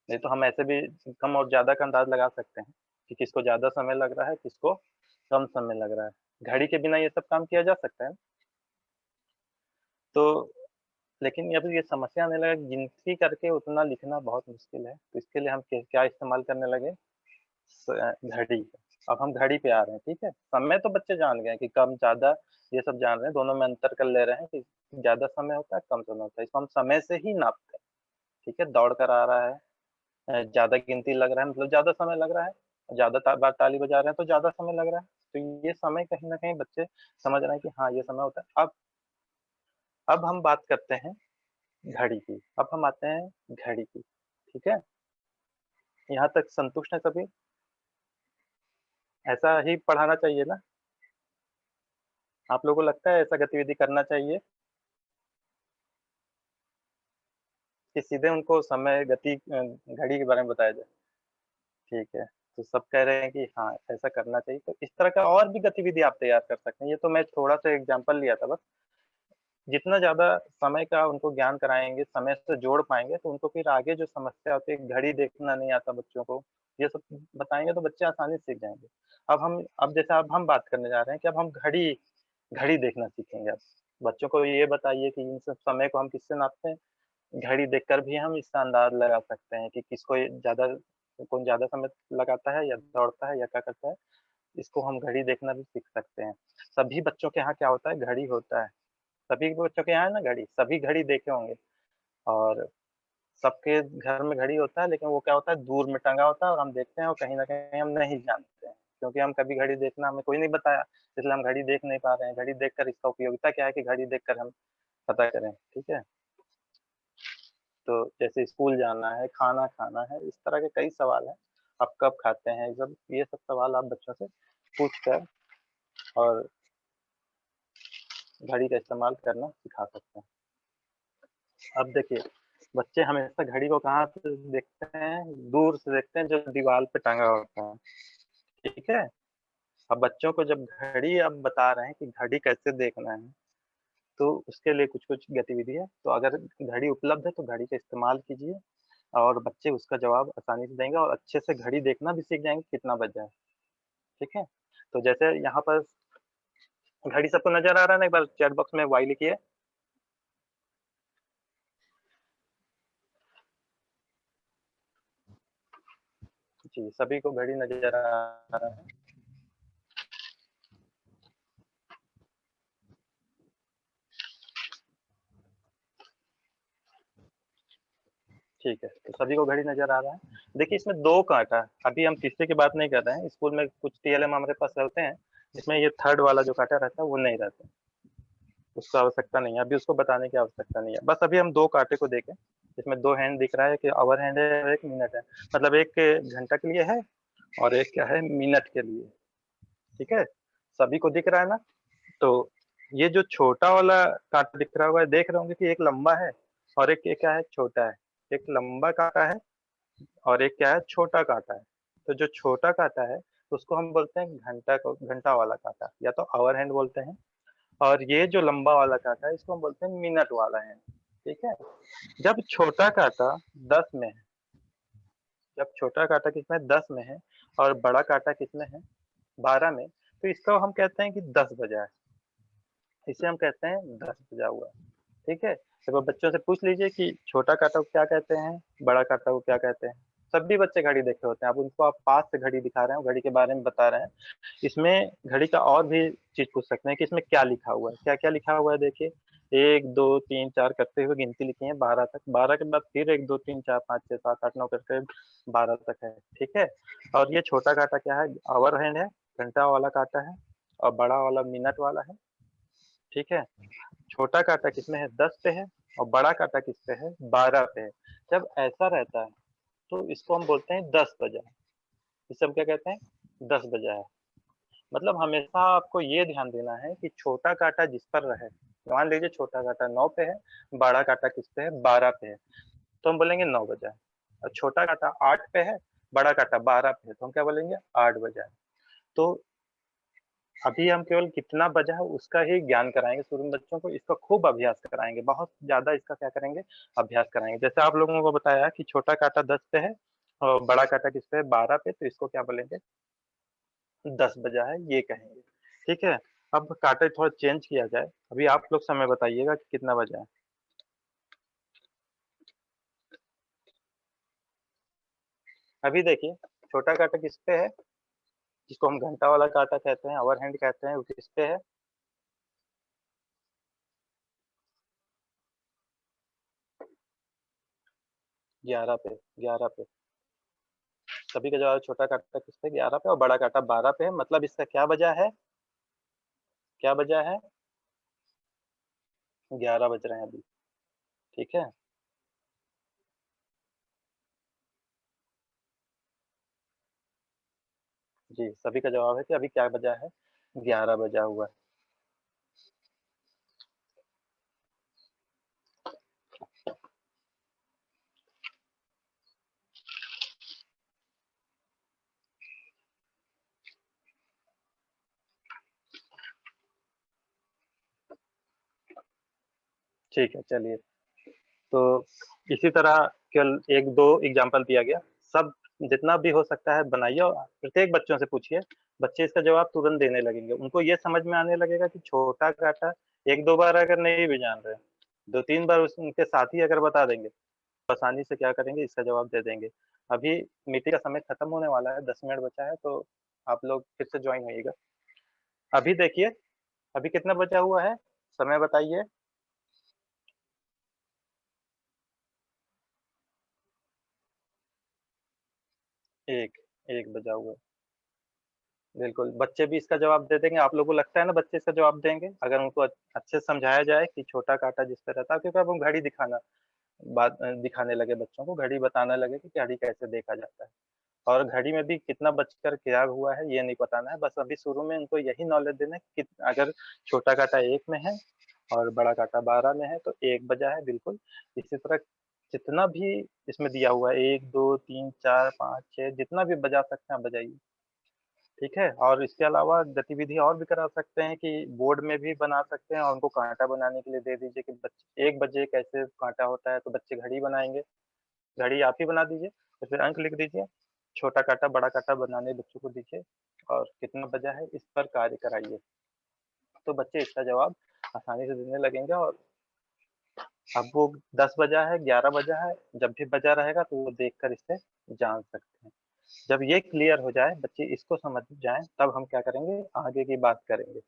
नहीं तो हम ऐसे भी कम और ज़्यादा का अंदाज़ लगा सकते हैं कि किसको ज़्यादा समय लग रहा है, किसको कम समय लग रहा है। घड़ी के बिना ये सब काम किया जा सकता है। तो लेकिन अब ये समस्या आने लगा गिनती करके उतना लिखना बहुत मुश्किल है, तो इसके लिए हम क्या इस्तेमाल करने लगे घड़ी। अब हम घड़ी पे आ रहे हैं, ठीक है? समय तो बच्चे जान गए हैं कि कम ज़्यादा ये सब जान रहे हैं, दोनों में अंतर कर ले रहे हैं कि ज़्यादा समय होता है, कम समय होता है। इसको हम समय से ही नापते हैं, ठीक है? दौड़ कर आ रहा है, ज़्यादा गिनती लग रहा है मतलब ज़्यादा समय लग रहा है, ज़्यादा बार ताली बजा रहे हैं तो ज़्यादा समय लग रहा है। तो ये समय कहीं न कहीं बच्चे समझ रहे हैं कि हाँ, ये समय होता है। अब हम बात करते हैं घड़ी की, अब हम आते हैं घड़ी की, ठीक है? यहाँ तक संतुष्ट हैं सभी? ऐसा ही पढ़ाना चाहिए ना? आप लोगों को लगता है ऐसा गतिविधि करना चाहिए कि सीधे उनको समय गति घड़ी के बारे में बताया जाए? ठीक है, तो सब कह रहे हैं कि हाँ, ऐसा करना चाहिए, तो इस तरह का और भी गतिविधि आप तैयार कर सकते हैं। ये तो मैं थोड़ा-सा एग्ज़ाम्पल लिया था बस। जितना ज़्यादा समय का उनको ज्ञान कराएँगे, समय से जोड़ पाएँगे, तो उनको फिर आगे जो समस्या होती है, घड़ी देखना नहीं आता बच्चों को, ये सब बताएँगे तो बच्चे आसानी से सीख जाएँगे। अब जैसे अब हम बात करने जा रहे हैं कि अब हम घड़ी घड़ी देखना सीखेंगे अब। बच्चों को ये बताइए कि इन सब समय को हम किससे नापते हैं? घड़ी देखकर भी हम इसका अंदाज़ लगा सकते हैं कि किसको ये ज़्यादा कौन ज़्यादा समय लगाता है या दौड़ता है या क्या करता है, इसको हम घड़ी देखना भी सीख सकते हैं। सभी बच्चों के यहाँ क्या होता है, घड़ी होता है। सभी बच्चों के यहाँ है ना घड़ी, सभी घड़ी देखे होंगे और सबके घर में घड़ी होता है, लेकिन वो क्या होता है दूर में टंगा होता है और हम देखते हैं और कहीं न कहीं हम नहीं जानते हैं, क्योंकि हम कभी घड़ी देखना हमें कोई नहीं बताया, इसलिए हम घड़ी देख नहीं पा रहे हैं। घड़ी देखकर इसका उपयोगिता क्या है कि घड़ी देखकर हम पता करें, ठीक है? तो जैसे स्कूल जाना है, खाना खाना है, इस तरह के कई सवाल हैं। आप कब खाते हैं? ये सब सवाल आप बच्चों से पूछ कर और घड़ी का इस्तेमाल करना सिखा सकते हैं। अब देखिए, बच्चे हमेशा घड़ी को कहाँ से देखते हैं? दूर से देखते हैं, जो दीवार पे टंगा होता है, ठीक है? अब बच्चों को जब घड़ी आप बता रहे हैं कि घड़ी कैसे देखना है, तो उसके लिए कुछ-कुछ गतिविधि है। तो अगर घड़ी उपलब्ध है, तो घड़ी का इस्तेमाल कीजिए और बच्चे उसका जवाब आसानी से देंगे और अच्छे से घड़ी देखना भी सीख जाएँगे, कितना बजा है, ठीक है? तो जैसे यहाँ पर घड़ी सबको नज़र आ रहा है ना? एक बार चैट बॉक्स में वाई लिखिए। जी, सभी को घड़ी नज़र आ रहा है। ठीक है, तो सभी को घड़ी नज़र आ रहा है। देखिए इसमें 2 काँटा है, अभी हम तीसरे की बात नहीं कर रहे हैं, स्कूल में कुछ टीएलएम हमारे पास होते हैं, जिसमें ये थर्ड वाला जो काँटा रहता है वो नहीं रहता, उसको आवश्यकता नहीं है, अभी उसको बताने की आवश्यकता नहीं है। बस अभी हम 2 काँटे को देखें, इसमें 2 हैंड दिख रहा है कि ऑवर हैंड है और 1 मिनट है, मतलब 1 घंटा के लिए है और 1 क्या है मिनट के लिए, ठीक है? सभी को दिख रहा है ना? तो ये जो छोटा वाला काँटा दिख रहा होगा, देख रहे होंगे कि एक लंबा है और एक ये क्या है छोटा है। एक लंबा काँटा है और एक क्या है छोटा काँटा है। तो जो छोटा काँटा है उसको हम बोलते हैं घंटा वाला काँटा या तो आवर हैंड बोलते हैं और ये जो लंबा वाला काँटा है इसको हम बोलते हैं मिनट वाला हैंड, ठीक है? जब छोटा काँटा 10 में है, जब छोटा काँटा किसमें 10 में है और बड़ा काँटा किसमें है 12 में, तो इसको हम कहते हैं कि 10 बजा है। इसे हम कहते हैं 10 बजा हुआ है, ठीक है? तो अब बच्चों से पूछ लीजिए कि छोटा काँटा को क्या कहते हैं, बड़ा काँटा को क्या कहते हैं? सभी बच्चे घड़ी देखे होते हैं, अब उनको आप पास से घड़ी दिखा रहे हैं, घड़ी के बारे में बता रहे हैं। इसमें घड़ी का और भी चीज़ पूछ सकते हैं कि इसमें क्या लिखा हुआ है? क्या-क्या लिखा हुआ है देखिए, 1, 2, 3, 4 करते हुए गिनती लिखी है 12 तक, 12 के बाद फिर 1, 2, 3, 4, 5, 6, 7, 8, 9 करके 12 तक है, ठीक है? और ये छोटा काँटा क्या है? ऑवर हैंड है, घंटा वाला काँटा है और बड़ा वाला मिनट वाला है, ठीक है? छोटा काँटा किसमें है 10 पे है और बड़ा काँटा किस पे है 12 पे है। जब ऐसा रहता है, तो इसको हम बोलते हैं 10 बजा। इसे हम क्या कहते हैं? 10 बजा है। मतलब हमेशा आपको ये ध्यान देना है कि छोटा काँटा जिस पर रहे, मान लीजिए छोटा काँटा 9 पे है, बड़ा काँटा किस पे है 12 पे है, तो हम बोलेंगे 9 बजा है और छोटा काँटा 8 पे है, बड़ा काटा 12 पे है, तो हम क्या बोलेंगे 8 बजा है। तो अभी हम केवल कितना बजा है उसका ही ज्ञान कराएँगे शुरू में बच्चों को, इसका खूब अभ्यास कराएँगे, बहुत ज़्यादा इसका क्या करेंगे, अभ्यास कराएँगे। जैसे आप लोगों को बताया कि छोटा काटा 10 पे है और बड़ा काटा किस पे है 12 पे, तो इसको क्या बोलेंगे 10 बजा है, ये कहेंगे। ठीक है? अब काटा थोड़ा चेंज किया जाए, अभी आप लोग समय बताइएगा कि कितना बजा है? अभी देखिए, छोटा काटा किस पे है? जिसको हम घंटा वाला काटा कहते हैं, ऑवर हैंड कहते हैं, वो किस पे है? 11 पे, 11 पे। सभी का जवाब छोटा काटा किस पे 11 पे और बड़ा काटा 12 पे है, मतलब इसका क्या बजा है? क्या बजा है? 11 बज रहे हैं अभी, ठीक है? जी, सभी का जवाब है कि अभी क्या बजा है? 11 बजा हुआ है। ठीक है, चलिए। तो इसी तरह केवल 1-2 एग्ज़ाम्पल दिया गया। सब जितना भी हो सकता है बनाइए और प्रत्येक बच्चों से पूछिए, बच्चे इसका जवाब तुरंत देने लगेंगे। उनको ये समझ में आने लगेगा कि छोटा काटा 1-2 बार अगर नहीं भी जान रहे हैं, 2-3 बार उस उनके साथी अगर बता देंगे, तो आसानी से क्या करेंगे इसका जवाब दे देंगे। अभी मीटिंग का समय खत्म होने वाला है, 10 मिनट बचा है, तो आप लोग फिर से जॉइन होइएगा। अभी देखिए, अभी कितना बचा हुआ है? समय बताइए? 1, 1 बजा हुआ है। बिल्कुल, बच्चे भी इसका जवाब दे देंगे। आप लोगों को लगता है ना बच्चे इसका जवाब देंगे? अगर उनको अच्छे से समझाया जाए कि छोटा काँटा जिस पे रहता है क्योंकि अब हम घड़ी दिखाने लगे बच्चों को, घड़ी बताने लगे कि घड़ी कैसे देखा जाता है। और घड़ी में भी कितना बजकर क्या हुआ है ये नहीं बताना है, बस अभी शुरू में उनको यही नॉलेज देना है कि अगर छोटा काँटा 1 में है और बड़ा काँटा 12 में है तो 1 बजा है बिल्कुल। इसी तरह जितना भी इसमें दिया हुआ है 1, 2, 3, 4, 5, 6 जितना भी बजा सकते हैं आप बजाइए। ठीक है? और इसके अलावा गतिविधि और भी करा सकते हैं कि बोर्ड में भी बना सकते हैं और उनको काँटा बनाने के लिए दे दीजिए कि बच्चे 1 बजे कैसे काँटा होता है, तो बच्चे घड़ी बनाएँगे। घड़ी आप ही बना दीजिए, और फिर अंक लिख दीजिए। छोटा काँटा, बड़ा काँटा बनाने बच्चों को दीजिए और कितना बजा है इस पर कार्य कराइए। तो बच्चे इसका जवाब आसानी से देने लगेंगे और अब वो 10 बजा है, 11 बजा है, जब भी बजा रहेगा तो वो देखकर इसे जान सकते हैं। जब ये क्लियर हो जाए, बच्चे इसको समझ जाएँ, तब हम क्या करेंगे, आगे की बात करेंगे।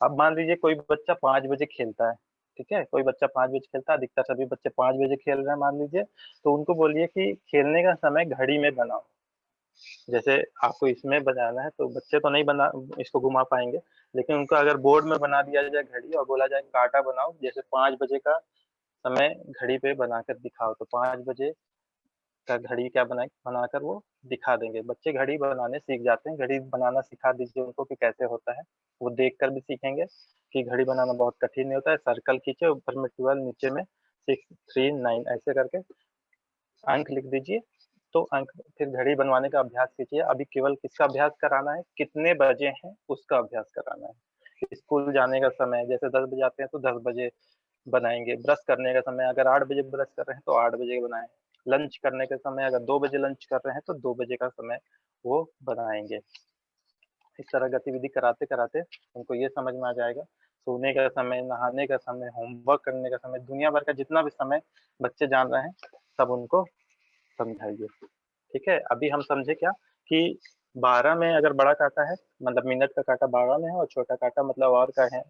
अब मान लीजिए कोई बच्चा 5 बजे खेलता है, ठीक है? कोई बच्चा 5 बजे खेलता है, अधिकतर सभी बच्चे 5 बजे खेल रहे हैं मान लीजिए, तो उनको बोलिए कि खेलने का समय घड़ी में बनाओ। जैसे आपको इसमें बनाना है तो बच्चे तो नहीं बना इसको घुमा पाएँगे, लेकिन उनको अगर बोर्ड में बना दिया जाए घड़ी और बोला जाए काँटा बनाओ, जैसे 5 बजे का समय घड़ी पे बनाकर दिखाओ, तो 5 बजे का घड़ी क्या बनाकर वो दिखा देंगे। बच्चे घड़ी बनाने सीख जाते हैं, घड़ी बनाना सिखा दीजिए उनको कि कैसे होता है। वो देखकर भी सीखेंगे कि घड़ी बनाना बहुत कठिन नहीं होता है, सर्कल खींचे ऊपर में 12 नीचे में 6, 3, 9 ऐसे करके अंक लिख दीजिए, तो अंक फिर घड़ी बनवाने का अभ्यास कीजिए। अभी केवल किसका अभ्यास कराना है, कितने बजे हैं उसका अभ्यास कराना है। स्कूल जाने का समय जैसे 10 बजे आते हैं तो 10 बजे बनाएँगे, ब्रश करने का समय अगर 8 बजे ब्रश कर रहे हैं तो 8 बजे बनाएँ। लंच करने के समय अगर 2 बजे लंच कर रहे हैं तो 2 बजे का समय वो बनाएँगे। इस तरह गतिविधि कराते-कराते उनको ये समझ में आ जाएगा, सोने का समय, नहाने का समय, होमवर्क करने का समय, दुनिया भर का जितना भी समय बच्चे जान रहे हैं, सब उनको समझाइए। ठीक है? अभी हम समझे क्या कि 12 में अगर बड़ा काँटा है, मतलब मिनट का काँटा 12 में है और छोटा काँटा मतलब ऑवर का है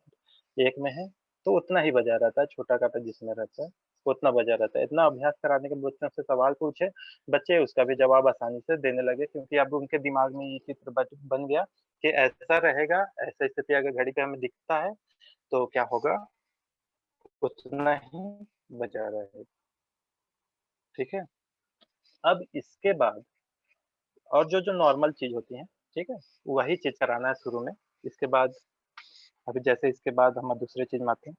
1 में है, तो उतना ही बजा रहता है, छोटा काँटा जिसमें रहता है, उतना बजा रहता है। इतना अभ्यास कराने के बच्चों से सवाल पूछे, बच्चे उसका भी जवाब आसानी से देने लगे क्योंकि अब उनके दिमाग में ये चित्र बन गया कि ऐसा रहेगा, ऐसा स्थिति अगर घड़ी पे हमें दिखता है, तो क्या होगा, उतना ही बजा रहेगा। ठीक है? अब इसके बाद और जो-जो नॉर्मल चीज़ होती हैं, ठीक है? वही चीज़ कराना है शुरू में। इसके बाद अभी जैसे इसके बाद हम दूसरी चीज़ में आते हैं,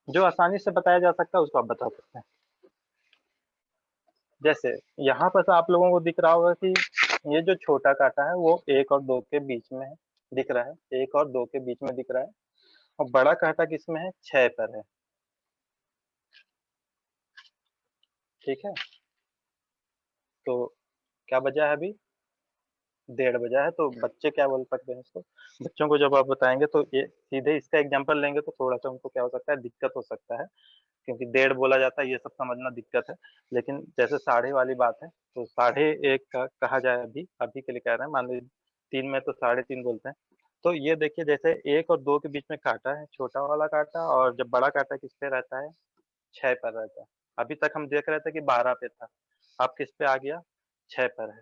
जो आसानी से बताया जा सकता है उसको आप बता सकते हैं। जैसे यहाँ पर तो आप लोगों को दिख रहा होगा कि ये जो छोटा काँटा है वो 1 और 2 के बीच में है, दिख रहा है, 1 और 2 के बीच में दिख रहा है और बड़ा काँटा किसमें है? 6 पर है, ठीक है? तो क्या बचा है अभी? 1.5 बजा है, तो बच्चे क्या बोल सकते हैं इसको? बच्चों को जब आप बताएँगे तो ये सीधे इसका एग्ज़ाम्पल लेंगे तो थोड़ा-सा उनको क्या हो सकता है, दिक्कत हो सकता है, क्योंकि 1.5 बोला जाता है, ये सब समझना दिक्कत है। लेकिन जैसे साढ़े वाली बात है, तो साढ़े 1 का कहा जाए अभी, अभी के लिए कह रहे हैं, मान लीजिए 3 में तो साढ़े 3 बोलते हैं। तो ये देखिए जैसे 1 और 2 के बीच में काँटा है, छोटा वाला काँटा और जब बड़ा काँटा किस पे रहता है? 6 पर रहता है। अभी तक हम देख रहे थे कि 12 पे था, अब किस पे आ गया? 6 पर है,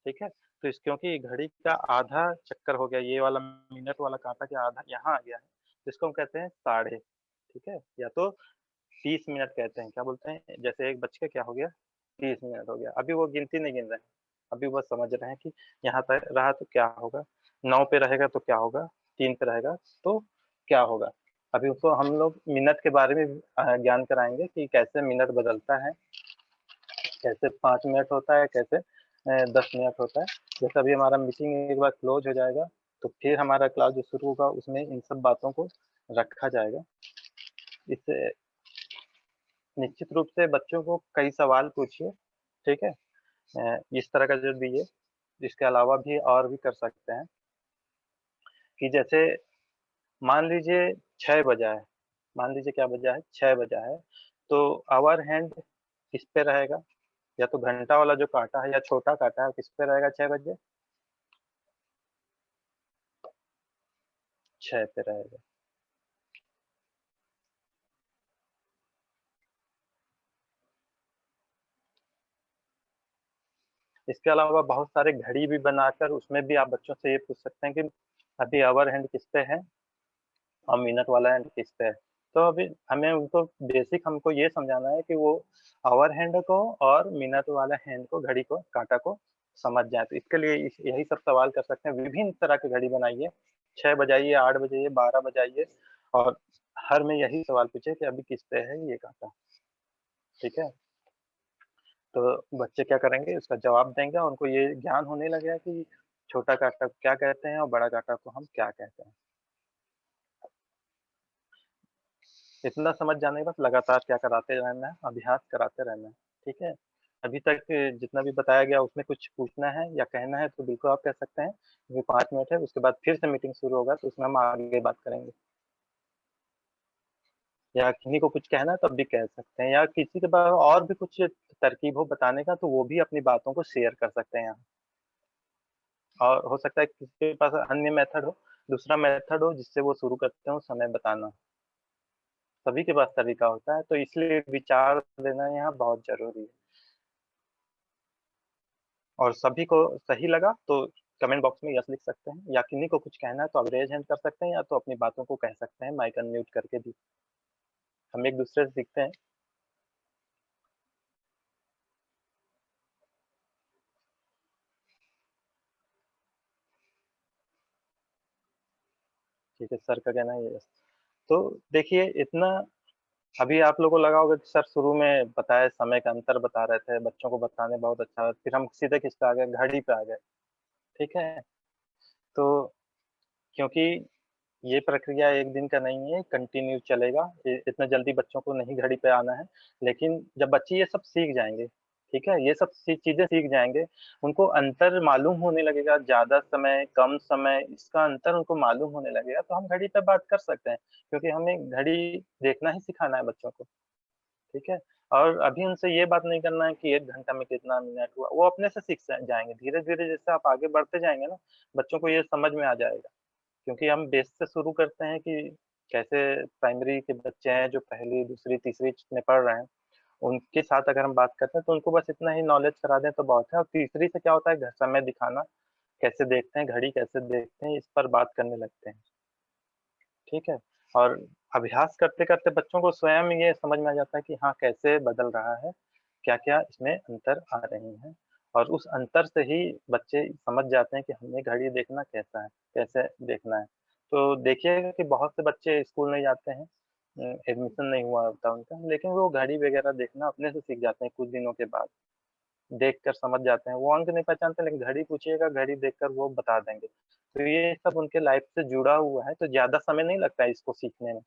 ठीक है? तो इस क्योंकि घड़ी का आधा चक्कर हो गया, ये वाला मिनट वाला काँटा क्या आधा यहाँ आ गया है, तो इसको हम कहते हैं साढ़े, ठीक है? या तो 30 मिनट कहते हैं, क्या बोलते हैं? जैसे 1 बज के क्या हो गया? 30 मिनट हो गया। अभी वो गिनती नहीं गिन रहे हैं, अभी बस समझ रहे हैं कि यहाँ तक रहा तो क्या होगा? 9 पे रहेगा तो क्या होगा? 3 पे रहेगा तो क्या होगा? अभी उसको हम लोग मिनट के बारे में ज्ञान कराएँगे कि कैसे मिनट बदलता है, कैसे 5 मिनट होता है, कैसे 10 मिनट होता है। जैसे अभी हमारा मीटिंग एक बार क्लोज़ हो जाएगा, तो फिर हमारा क्लास जो शुरू होगा उसमें इन सब बातों को रखा जाएगा। इससे निश्चित रूप से बच्चों को कई सवाल पूछिए, ठीक है? इस तरह का जो भी है, इसके अलावा भी और भी कर सकते हैं कि जैसे मान लीजिए 6 बजा है, मान लीजिए क्या बजा है? 6 बजा है, तो आवर हैंड किस पे रहेगा? या तो घंटा वाला जो काँटा है या छोटा काँटा है, किस पे रहेगा 6 बजे? 6 पे रहेगा। इसके अलावा बहुत सारे घड़ी भी बनाकर उसमें भी आप बच्चों से ये पूछ सकते हैं कि अभी आवर हैंड किस पे है और मिनट वाला हैंड किस पे है। तो अभी हमें उनको बेसिक हमको ये समझाना है कि वो आवर हैंड को और मिनट वाला हैंड को, घड़ी को, काँटा को समझ जाएँ। तो इसके लिए इस यही सब सवाल कर सकते हैं। विभिन्न तरह की घड़ी बनाइए, 6 बजाइए, 8 बजाइए, 12 बजाइए और हर में यही सवाल पूछिए कि अभी किस पे है ये काँटा, ठीक है? तो बच्चे क्या करेंगे, उसका जवाब देंगे और उनको ये ज्ञान होने लगेगा कि छोटा काँटा को क्या कहते हैं और बड़ा काँटा को हम क्या कहते हैं। इतना समझ जाने के बाद लगातार क्या कराते रहना है, अभ्यास कराते रहना है, ठीक है? अभी तक जितना भी बताया गया उसमें कुछ पूछना है या कहना है तो बिल्कुल आप कह सकते हैं। अभी 5 मिनट है, उसके बाद फिर से मीटिंग शुरू होगा तो उसमें हम आगे बात करेंगे। या किन्हीं को कुछ कहना है तब भी कह सकते हैं या किसी के पास और भी कुछ तरकीब हो बताने का तो वो भी अपनी बातों को शेयर कर सकते हैं यहाँ। और हो सकता है किसी के पास अन्य मेथड हो, दूसरा मेथड हो जिससे वो शुरू करते हो समय बताना। सभी के पास तरीका होता है, तो इसलिए विचार देना यहाँ बहुत ज़रूरी है। और सभी को सही लगा तो कमेंट बॉक्स में यस लिख सकते हैं या किन्हीं को कुछ कहना है तो आप रेज़ हैंड कर सकते हैं या तो अपनी बातों को कह सकते हैं माइक अनम्यूट करके भी। हम एक-दूसरे से सीखते हैं। ठीक है, सर का कहना है यस। तो देखिए इतना अभी आप लोगों को लगा होगा कि सर शुरू में बताए समय का अंतर बता रहे थे, बच्चों को बताने बहुत अच्छा फिर हम सीधे किस पे आ गए, घड़ी पे आ गए, ठीक है? तो क्योंकि ये प्रक्रिया 1 दिन का नहीं है, कंटिन्यू चलेगा। इतना जल्दी बच्चों को नहीं घड़ी पे आना है, लेकिन जब बच्चे ये सब सीख जाएँगे, ठीक है? ये सब चीज़ें सीख जाएँगे, उनको अंतर मालूम होने लगेगा, ज़्यादा समय, कम समय, इसका अंतर उनको मालूम होने लगेगा, तो हम घड़ी पे बात कर सकते हैं, क्योंकि हमें घड़ी देखना ही सिखाना है बच्चों को, ठीक है? और अभी उनसे ये बात नहीं करना है कि 1 घंटा में कितना मिनट हुआ, वो अपने से सीख जाएँगे। धीरे-धीरे जैसे आप आगे बढ़ते जाएँगे ना, बच्चों को ये समझ में आ जाएगा। क्योंकि हम बेस से शुरू करते हैं कि कैसे प्राइमरी के बच्चे हैं जो पहली, दूसरी, तीसरी में पढ़ रहे हैं, उनके साथ अगर हम बात करते हैं तो उनको बस इतना ही नॉलेज करा दें तो बहुत है और तीसरी से क्या होता है घ समय दिखाना, कैसे देखते हैं, घड़ी कैसे देखते हैं, इस पर बात करने लगते हैं, ठीक है? और अभ्यास करते-करते बच्चों को स्वयं ये समझ में आ जाता है कि हाँ, कैसे बदल रहा है, क्या-क्या इसमें अंतर आ रहे हैं और उस अंतर से ही बच्चे समझ जाते हैं कि हमें घड़ी देखना कैसा है, कैसे देखना है। तो देखिएगा कि बहुत से बच्चे स्कूल नहीं जाते हैं, एडमिशन नहीं हुआ होता उनका, लेकिन वो घड़ी वगैरह देखना अपने से सीख जाते हैं कुछ दिनों के बाद। देखकर समझ जाते हैं। वो अंक नहीं पहचानते लेकिन घड़ी पूछिएगा, घड़ी देखकर वो बता देंगे। तो ये सब उनके लाइफ से जुड़ा हुआ है, तो ज़्यादा समय नहीं लगता है इसको सीखने में।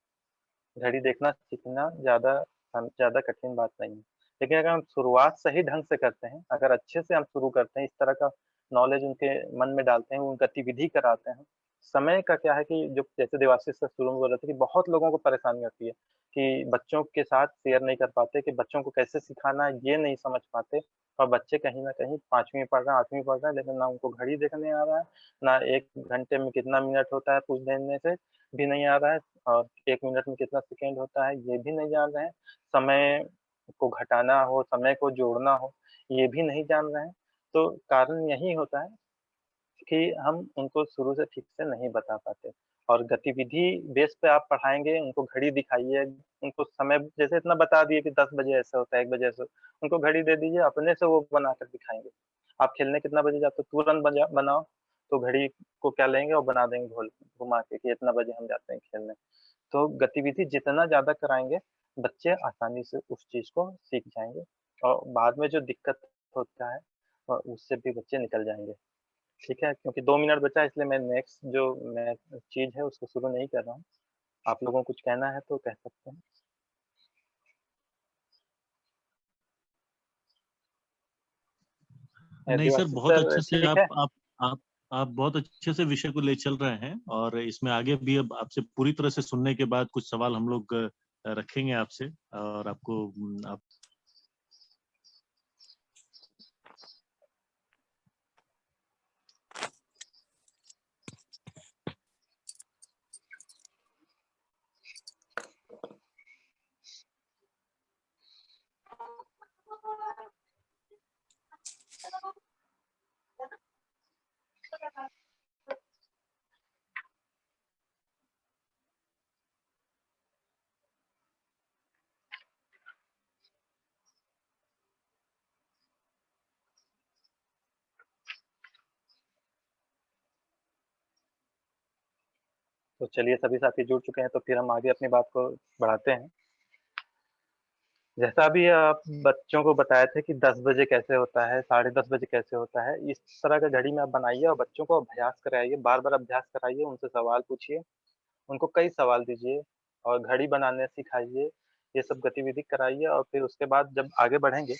घड़ी देखना सीखना ज़्यादा कठिन बात नहीं है। लेकिन अगर हम शुरुआत सही ढंग से करते हैं, अगर अच्छे से हम शुरू करते हैं, इस तरह का नॉलेज उनके मन में डालते हैं, वो गतिविधि कराते हैं। समय का क्या है कि जो जैसे देवाशीष सर शुरू में बोल रहे थे कि बहुत लोगों को परेशानी होती है कि बच्चों के साथ शेयर नहीं कर पाते, कि बच्चों को कैसे सिखाना है, ये नहीं समझ पाते। और बच्चे कहीं न कहीं 5वीं में पढ़ रहे हैं, 8वीं में पढ़ रहे हैं, लेकिन ना उनको घड़ी देखने आ रहा है, ना 1 घंटे में कितना मिनट होता है पूछ देने से भी नहीं आ रहा है। और 1 मिनट में कितना सेकंड होता है, ये भी नहीं जान रहे हैं। समय को घटाना हो, समय को जोड़ना हो, ये भी नहीं जान रहे हैं। तो कारण यही होता है कि हम उनको शुरू से ठीक से नहीं बता पाते। और गतिविधि बेस पे आप पढ़ाएँगे, उनको घड़ी दिखाइए, उनको समय जैसे इतना बता दिए कि 10 बजे ऐसा होता है, 1 बजे ऐसा उनको घड़ी दे दीजिए, अपने से वो बनाकर दिखाएँगे। आप खेलने कितना बजे जाते हो? तुरंत बनाओ, तो घड़ी को क्या लेंगे और बना देंगे घुमा के कि इतना बजे हम जाते हैं खेलने। तो गतिविधि जितना ज़्यादा कराएँगे, बच्चे आसानी से उस चीज़ को सीख जाएँगे और बाद में जो दिक्कत होता है उससे भी बच्चे निकल जाएँगे। ठीक है? क्योंकि 2 मिनट बचा है इसलिए मैं चीज़ है उसको शुरू नहीं कर रहा हूँ। आप लोगों को कुछ कहना है तो कह सकते हैं। नहीं सर, देवाशीष बहुत सर अच्छे से ठीक है? आप आप बहुत अच्छे से विषय को ले चल रहे हैं और इसमें आगे भी अब आपसे पूरी तरह से सुनने के बाद कुछ सवाल हम लोग रखेंगे आपसे और आपको आप तो चलिए सभी साथी जुड़ चुके हैं तो फिर हम आगे अपनी बात को बढ़ाते हैं। जैसा अभी आप बच्चों को बताए थे कि 10 बजे कैसे होता है, साढ़े 10 बजे कैसे होता है, इस तरह का घड़ी में आप बनाइए और बच्चों को अभ्यास कराइए, बार-बार अभ्यास कराइए, उनसे सवाल पूछिए, उनको कई सवाल दीजिए और घड़ी बनाने सिखाइए, ये सब गतिविधि कराइए और फिर उसके बाद जब आगे बढ़ेंगे,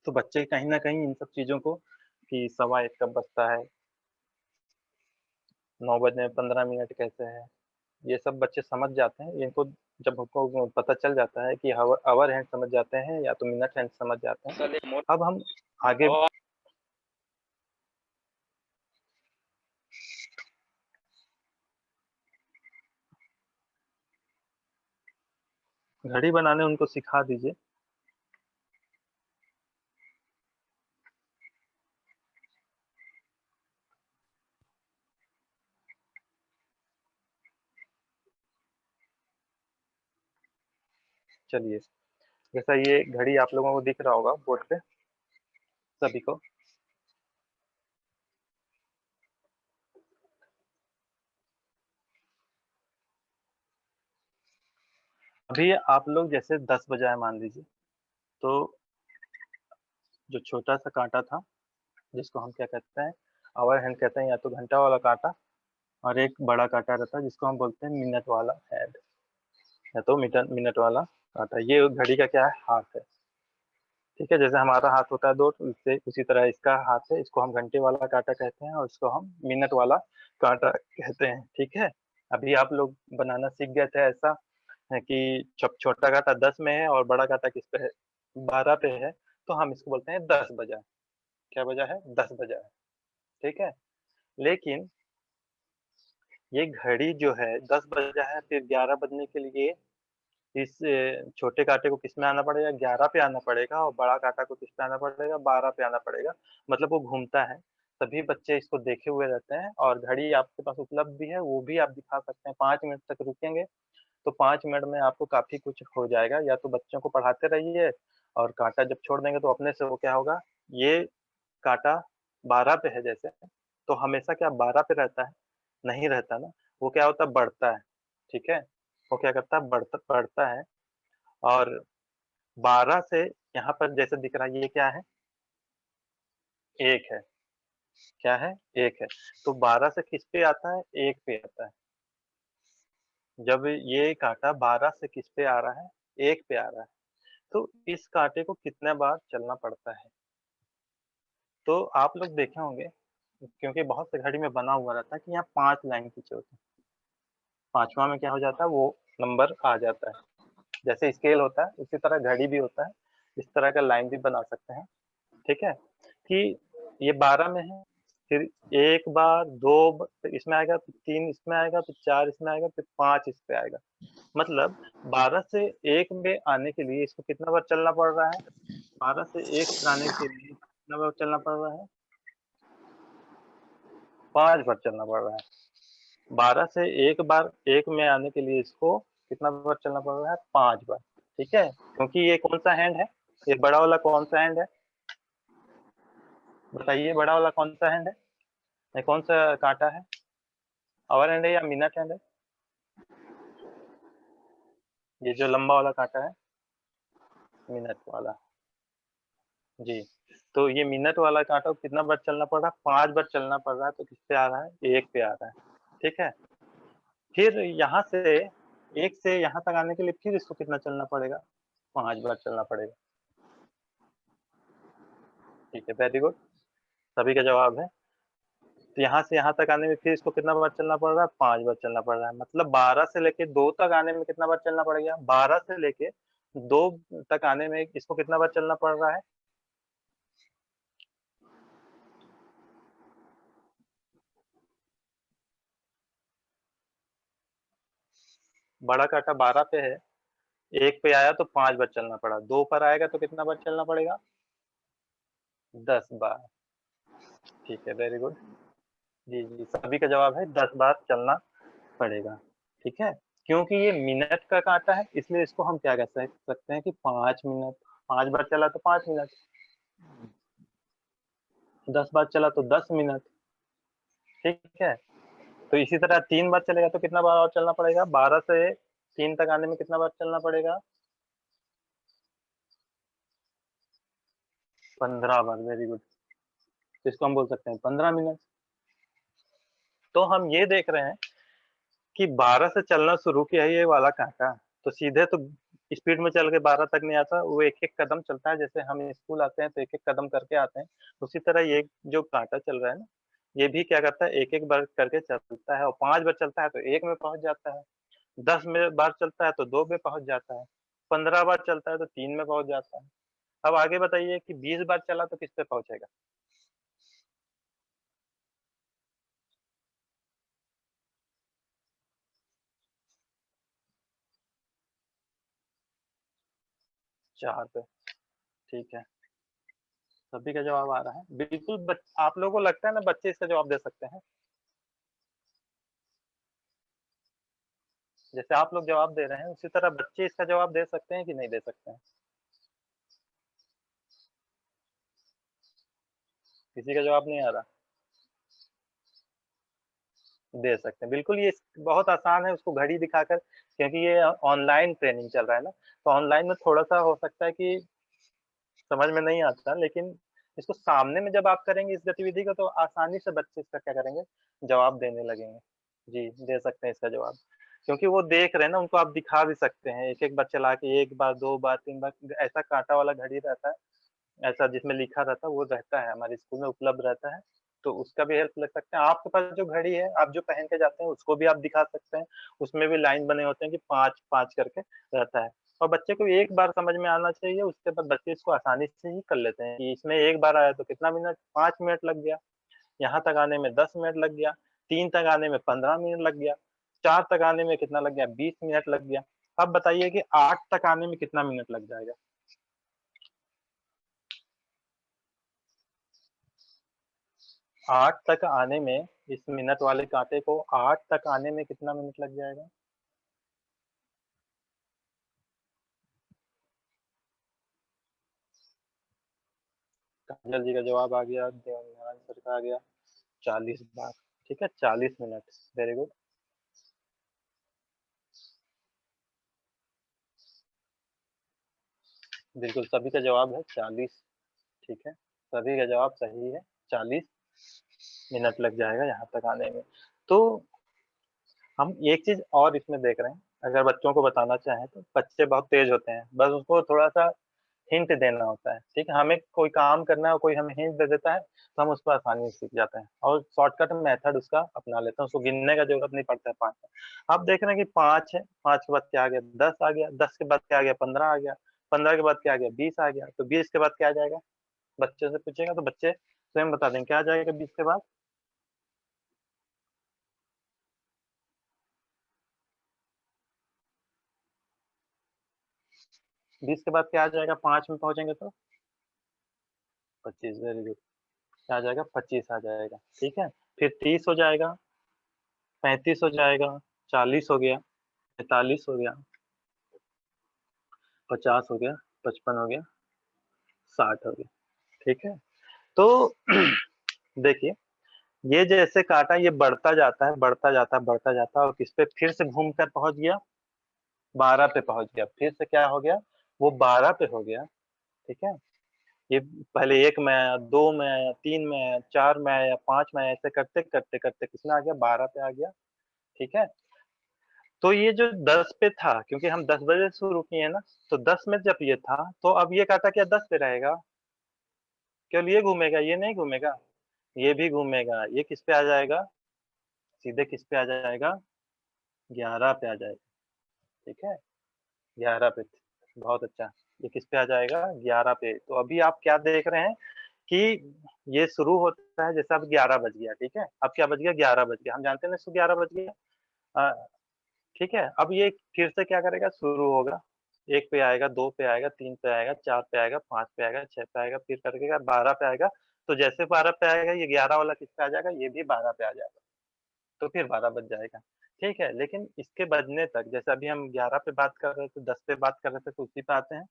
तो बच्चे कहीं न कहीं इन सब चीज़ों को कि सवा 1 कब बजता है, 9 बजने में 15 मिनट कैसे है, ये सब बच्चे समझ जाते हैं। इनको जब उनको पता चल जाता है कि ऑवर हैंड समझ जाते हैं या तो मिनट हैंड समझ जाते हैं। अब हम आगे घड़ी बनाने उनको सिखा दीजिए। चलिए, जैसा ये घड़ी आप लोगों को दिख रहा होगा बोर्ड पे सभी को। अभी आप लोग जैसे 10 बजा है मान लीजिए, तो जो छोटा-सा काँटा था, जिसको हम क्या कहते हैं, ऑवर हैंड कहते हैं या तो घंटा वाला काँटा और एक बड़ा काँटा रहता है जिसको हम बोलते हैं मिनट वाला हैंड या तो मिनट वाला काँटा। ये घड़ी का क्या है, हाथ है। ठीक है? जैसे हमारा हाथ होता है 2 तो इससे उसी तरह इसका हाथ है, इसको हम घंटे वाला काँटा कहते हैं और इसको हम मिनट वाला काँटा कहते हैं, ठीक है? अभी आप लोग बनाना सीख गए थे ऐसा है कि छोटा काँटा 10 में है और बड़ा काँटा किस पे है? 12 पे है, तो हम इसको बोलते हैं 10 बजा। क्या बजा है? 10 बजा है, ठीक है? लेकिन ये घड़ी जो है 10 बजा है, फिर 11 बजने के लिए इस छोटे काँटे को किसमें आना पड़ेगा 11 पे आना पड़ेगा और बड़ा काँटा को किस पे आना पड़ेगा 12 पे आना पड़ेगा। मतलब वो घूमता है। सभी बच्चे इसको देखे हुए रहते हैं और घड़ी आपके पास उपलब्ध भी है, वो भी आप दिखा सकते हैं। 5 मिनट तक रुकेंगे, तो 5 मिनट में आपको काफ़ी कुछ हो जाएगा। या तो बच्चों को पढ़ाते रहिए और काँटा जब छोड़ देंगे तो अपने से वो क्या होगा, ये काँटा 12 पे है जैसे, तो हमेशा क्या 12 पे रहता है? नहीं रहता ना, वो क्या होता है बढ़ता है, ठीक है? वो क्या करता है बढ़ता बढ़ता है और 12 से यहाँ पर जैसे दिख रहा है ये क्या है? 1 है। क्या है? 1 है। तो 12 से किस पे आता है? 1 पे आता है। जब ये काँटा 12 से किस पे आ रहा है? 1 पे आ रहा है। तो इस काँटे को कितने बार चलना पड़ता है? तो आप लोग देखे होंगे क्योंकि बहुत से घड़ी में बना हुआ रहता है कि यहाँ 5 लाइन खींचे होते हैं। 5वाँ में क्या हो जाता है वो नंबर आ जाता है। जैसे स्केल होता है उसी तरह घड़ी भी होता है। इस तरह का लाइन भी बना सकते हैं। ठीक है? कि ये 12 में है, फिर 1 बार, 2 फिर इसमें आएगा, फिर 3 इसमें आएगा, फिर 4 इसमें आएगा, फिर 5 इस पे आएगा। मतलब 12 से 1 में आने के लिए इसको कितना बार चलना पड़ रहा है? 12 से 1 पर आने के लिए कितना बार चलना पड़ रहा है? 5 बार चलना पड़ रहा है। 12 से 1 बार 1 में आने के लिए इसको कितना बार चलना पड़ रहा है? 5 बार। ठीक है? क्योंकि ये कौन-सा हैंड है? ये बड़ा वाला कौन-सा हैंड है? बताइए बड़ा वाला कौन-सा हैंड है? ये कौन-सा काँटा है? आवर हैंड है या मिनट हैंड है? ये जो लंबा वाला काँटा है, मिनट वाला। जी, तो ये मिनट वाला काँटा को कितना बार चलना पड़ रहा है? 5 बार चलना पड़ रहा है, तो किस पे आ रहा है? 1 पे आ रहा है, ठीक है? फिर यहाँ से 1 से यहाँ तक आने के लिए फिर इसको कितना चलना पड़ेगा? 5 बार चलना पड़ेगा। ठीक है, वेरी गुड, सभी का जवाब है। तो यहाँ से यहाँ तक आने में फिर इसको कितना बार चलना पड़ रहा है? 5 बार चलना पड़ रहा है। मतलब 12 से लेके 2 तक आने में कितना बार चलना पड़ गया? 12 से लेके 2 तक आने में इसको कितना बार चलना पड़ रहा है? बड़ा काँटा 12 पे है, 1 पे आया तो 5 बार चलना पड़ा, 2 पर आएगा तो कितना बार चलना पड़ेगा? 10 बार। ठीक है, वेरी गुड। जी, जी, सभी का जवाब है 10 बार चलना पड़ेगा, ठीक है? क्योंकि ये मिनट का काँटा है इसलिए इसको हम क्या कह सकते हैं कि 5 मिनट, 5 बार चला तो 5 मिनट, 10 बार चला तो 10 मिनट, ठीक है? तो इसी तरह 3 बार चलेगा तो कितना बार और चलना पड़ेगा? 12 से 3 तक आने में कितना बार चलना पड़ेगा? 15 बार, वेरी गुड। तो इसको हम बोल सकते हैं 15 मिनट। तो हम ये देख रहे हैं कि 12 से चलना शुरू किया है ये वाला काँटा, तो सीधे तो स्पीड में चल के 12 तक नहीं आता, वो एक-एक कदम चलता है, जैसे हम स्कूल आते हैं तो एक-एक कदम करके आते हैं, उसी तरह ये जो काँटा चल रहा है ना, ये भी क्या करता है एक-एक बार करके चलता है और 5 बार चलता है तो 1 में पहुँच जाता है, 10 में बार चलता है तो 2 में पहुँच जाता है, 15 बार चलता है तो 3 में पहुँच जाता है। अब आगे बताइए कि 20 बार चला तो किस पे पहुँचेगा? 4 पे, ठीक है। सभी का जवाब आ रहा है। बिल्कुल आप लोगों को लगता है ना बच्चे इसका जवाब दे सकते हैं? जैसे आप लोग जवाब दे रहे हैं, उसी तरह बच्चे इसका जवाब दे सकते हैं कि नहीं दे सकते हैं? किसी का जवाब नहीं आ रहा? दे सकते हैं। बिल्कुल ये बहुत आसान है उसको घड़ी दिखाकर क्योंकि ये ऑनलाइन ट्रेनिंग चल रहा है ना, तो ऑनलाइन में थोड़ा-सा हो सकता है कि समझ में नहीं आता, लेकिन इसको सामने में जब आप करेंगे इस गतिविधि को तो आसानी से बच्चे इसका क्या करेंगे, जवाब देने लगेंगे। जी, दे सकते हैं इसका जवाब। क्योंकि वो देख रहे हैं ना, उनको आप दिखा भी सकते हैं, एक-एक बार चला के 1 बार, 2 बार, 3 बार ऐसा काँटा वाला घड़ी रहता है। ऐसा जिसमें लिखा रहता है वो रहता है, हमारे स्कूल में उपलब्ध रहता है, तो उसका भी हेल्प ले सकते हैं। आपके पास जो घड़ी है, आप जो पहन के जाते हैं उसको भी आप दिखा सकते हैं, उसमें भी लाइन बने होते हैं कि 5-5 करके रहता है। और बच्चे को एक बार समझ में आना चाहिए, उसके बाद बच्चे इसको आसानी से ही कर लेते हैं कि इसमें 1 बार आया तो कितना मिनट 5 मिनट लग गया, यहाँ तक आने में 10 मिनट लग गया, 3 तक आने में 15 मिनट लग गया, 4 तक आने में कितना लग गया 20 मिनट लग गया। अब बताइए कि 8 तक आने में कितना मिनट लग जाएगा? 8 तक आने में इस मिनट वाले कांटे को 8 तक आने में कितना मिनट लग जाएगा? काजल जी का जवाब आ गया, देवनारायण सर का आ गया 40 बार, ठीक है 40 मिनट, वेरी गुड। बिल्कुल, सभी का जवाब है 40। ठीक है, सभी का जवाब सही है, 40 मिनट लग जाएगा यहाँ तक आने में। तो हम एक चीज़ और इसमें देख रहे हैं, अगर बच्चों को बताना चाहें तो बच्चे बहुत तेज़ होते हैं, बस उसको थोड़ा-सा हिंट देना होता है, ठीक है? हमें कोई काम करना है और कोई हमें हिंट दे देता है, तो हम उसको आसानी से सीख जाते हैं और शॉर्टकट मेथड उसका अपना लेते हैं, उसको गिनने का ज़रूरत नहीं पड़ता है 5 का। आप देख रहे हैं कि 5 है, 5 के बाद क्या आ गया? 10 आ गया, 10 के बाद क्या आ गया? 15 आ गया, 15 के बाद क्या आ गया? 20 आ गया, तो 20 के बाद क्या आ जाएगा? बच्चे से पूछिएगा तो बच्चे स्वयं बता देंगे, क्या आ जाएगा 20 के बाद? 20 के बाद क्या आ जाएगा 5 में पहुँचेंगे तो? 25 वेरी गुड। क्या आ जाएगा? 25 आ जाएगा, ठीक है? फिर 30 हो जाएगा, 35 हो जाएगा, 40 हो गया, 45 हो गया, 50 हो गया, 55 हो गया, 60 हो गया, ठीक है? तो देखिए, ये जैसे काटा ये बढ़ता जाता है, बढ़ता जाता है, बढ़ता जाता है और किस पे फिर से घूम कर पहुँच गया? 12 पे पहुँच गया, फिर से क्या हो गया? वो 12 पे हो गया, ठीक है? ये पहले 1 में आया, 2 में आया, 3 में आया, 4 में आया, 5 में आया, ऐसे करते-करते कितना आ गया? 12 पे आ गया, ठीक है? तो ये जो 10 पे था, क्योंकि हम 10 बजे शुरू किए ना, तो 10 में जब ये था, तो अब ये काटा क्या 10 पे रहेगा? केवल ये घूमेगा, ये नहीं घूमेगा? ये भी घूमेगा, ये किस पे आ जाएगा? सीधे किस पे आ जाएगा? 11 पे आ जाएगा, ठीक है? 11 पे, बहुत अच्छा। ये किस पे आ जाएगा? 11 पे। तो अभी आप क्या देख रहे हैं कि ये शुरू होता है जैसे अब 11 बज गया, ठीक है? अब क्या बज गया? 11 बज गया। हम जानते हैं ना इसको 11 बज गया। ठीक है? अब ये फिर से क्या करेगा? शुरू होगा। 1 पे आएगा, 2 पे आएगा, 3 पे आएगा, 4 पे आएगा, 5 पे आएगा, 6 पे आएगा, फिर करके 12 पे आएगा। तो जैसे 12 पे आएगा, ये 11 वाला किस पे आ जाएगा? ये भी 12 पे आ जाएगा। तो फिर 12 बज जाएगा। ठीक है? लेकिन इसके बजने तक जैसे अभी हम 11 पे बात कर रहे थे, 10 पे बात कर रहे थे, तो उसी पे आते हैं।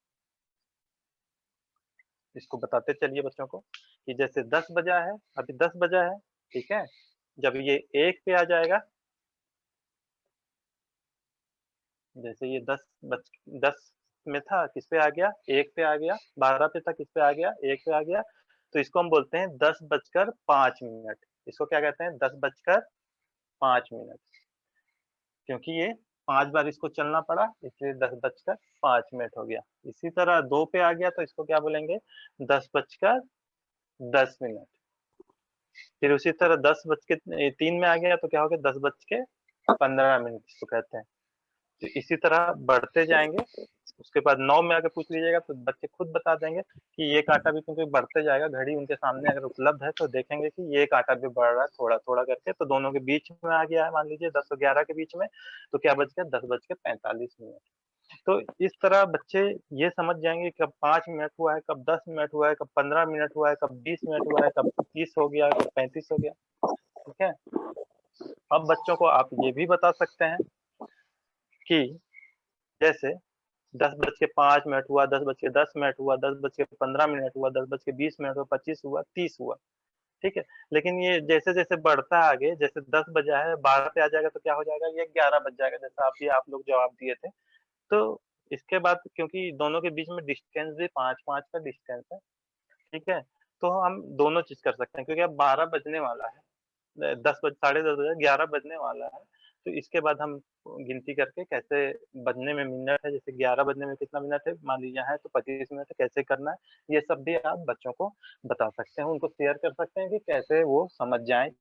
इसको बताते चलिए बच्चों को कि जैसे 10 बजा है, अभी 10 बजा है, ठीक है? जब ये 1 पे आ जाएगा, जैसे ये 10 में था, किस पे आ गया? 1 पे आ गया, 12 पे था, किस पे आ गया? 1 पे आ गया, तो इसको हम बोलते हैं 10 बजकर 5 मिनट। इसको क्या कहते हैं? 10 बजकर 5 मिनट, क्योंकि ये 5 बार इसको चलना पड़ा, इसलिए 10 बजकर 5 मिनट हो गया। इसी तरह 2 पे आ गया, तो इसको क्या बोलेंगे? 10 बजकर 10 मिनट। फिर उसी तरह 10 बज के 3 में आ गया, तो क्या हो गया? 10 बज के 15 मिनट इसको कहते हैं। तो इसी तरह बढ़ते जाएँगे, उसके बाद 9 में आके पूछ लीजिएगा तो बच्चे खुद बता देंगे कि ये काँटा भी क्योंकि बढ़ते जाएगा, घड़ी उनके सामने अगर उपलब्ध है तो देखेंगे कि ये काँटा भी बढ़ रहा है थोड़ा-थोड़ा करके, तो दोनों के बीच में आ गया है मान लीजिए 10 और 11 के बीच में, तो क्या बच गया? 10 बज के 45 मिनट। तो इस तरह बच्चे ये समझ जाएँगे कब 5 मिनट हुआ है, कब 10 मिनट हुआ है, कब 15 मिनट हुआ है, कब 20 मिनट हुआ है, कब 30 हो गया, कब 35 हो गया, ठीक है? अब बच्चों को आप ये भी बता सकते हैं कि जैसे 10 बज के 5 मिनट हुआ, 10 बज के 10 मिनट हुआ, 10 बज के 15 मिनट हुआ, 10 बज के 20 मिनट हुआ, 25 हुआ, 30 हुआ, ठीक है? लेकिन ये जैसे-जैसे बढ़ता है आगे, जैसे 10 बजा है, 12 पे आ जाएगा तो क्या हो जाएगा? ये 11 बज जाएगा, जैसा अभी आप लोग जवाब दिए थे। तो इसके बाद क्योंकि दोनों के बीच में डिस्टेंस भी 5-5 का डिस्टेंस है, ठीक है? तो हम दोनों चीज़ कर सकते हैं क्योंकि अब 12 बजने वाला है। 10 बज साढ़े 10 बजे 11 बजने वाला है, तो इसके बाद हम गिनती करके कैसे बजने में मिनट है, जैसे 11 बजने में कितना मिनट है, मान लीजिए यहाँ है तो 25 मिनट है, कैसे करना है, ये सब भी आप बच्चों को बता सकते हैं, उनको शेयर कर सकते हैं कि कैसे वो समझ जाएँ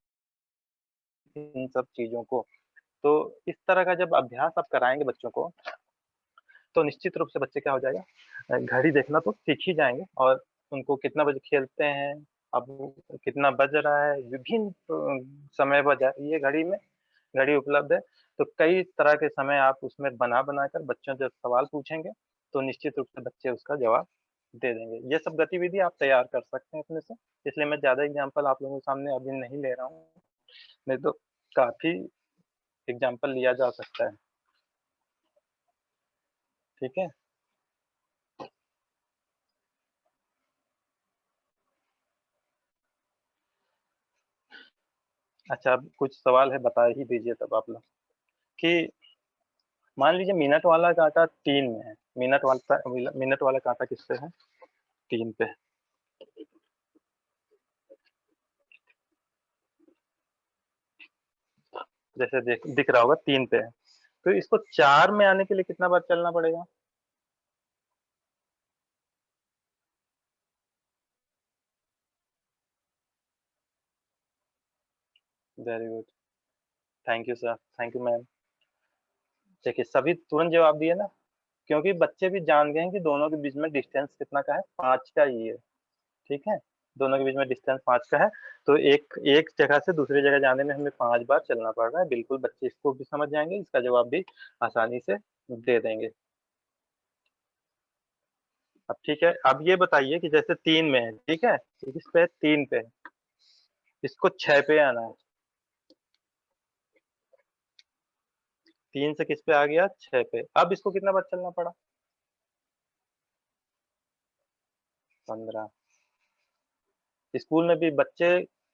इन सब चीज़ों को। तो इस तरह का जब अभ्यास आप कराएँगे बच्चों को, तो निश्चित रूप से बच्चे क्या हो जाएगा घड़ी देखना तो सीख ही जाएँगे और उनको कितना बजे खेलते हैं, अब कितना बज रहा है, विभिन्न समय बजा ये घड़ी में घड़ी उपलब्ध है, तो कई तरह के समय आप उसमें बना-बना कर बच्चों जब सवाल पूछेंगे, तो निश्चित रूप से बच्चे उसका जवाब दे देंगे। ये सब गतिविधि आप तैयार कर सकते हैं अपने से, इसलिए मैं ज़्यादा एग्ज़ाम्पल आप लोगों के सामने अभी नहीं ले रहा हूँ, नहीं तो काफ़ी एग्ज़ाम्पल लिया जा सकता है, ठीक है? अच्छा अब कुछ सवाल है बता ही दीजिए तब आप लोग कि मान लीजिए मिनट वाला कांटा 3 में है, मिनट वाला कांटा किस पे है? 3 पे। जैसे दिख रहा होगा 3 पे है, तो इसको 4 में आने के लिए कितना बार चलना पड़ेगा? Very good, thank you sir, thank you ma'am. देखिए सभी तुरंत जवाब दिए ना, क्योंकि बच्चे भी जान गए हैं कि दोनों के बीच में डिस्टेंस कितना का है, 5 का ही है, ठीक है? दोनों के बीच में डिस्टेंस 5 का है, तो एक जगह से दूसरी जगह जाने में हमें 5 बार चलना पड़ रहा है। बिल्कुल बच्चे इसको भी समझ जाएँगे, इसका जवाब भी आसानी से दे देंगे। अब ठीक है, अब ये बताइए कि जैसे 3 में है, ठीक है? ये किस पे है? 3 पे है, इसको 6 पे आना है। 3 से किस पे आ गया? 6 पे। अब इसको कितना बार चलना पड़ा? 15। स्कूल में भी बच्चे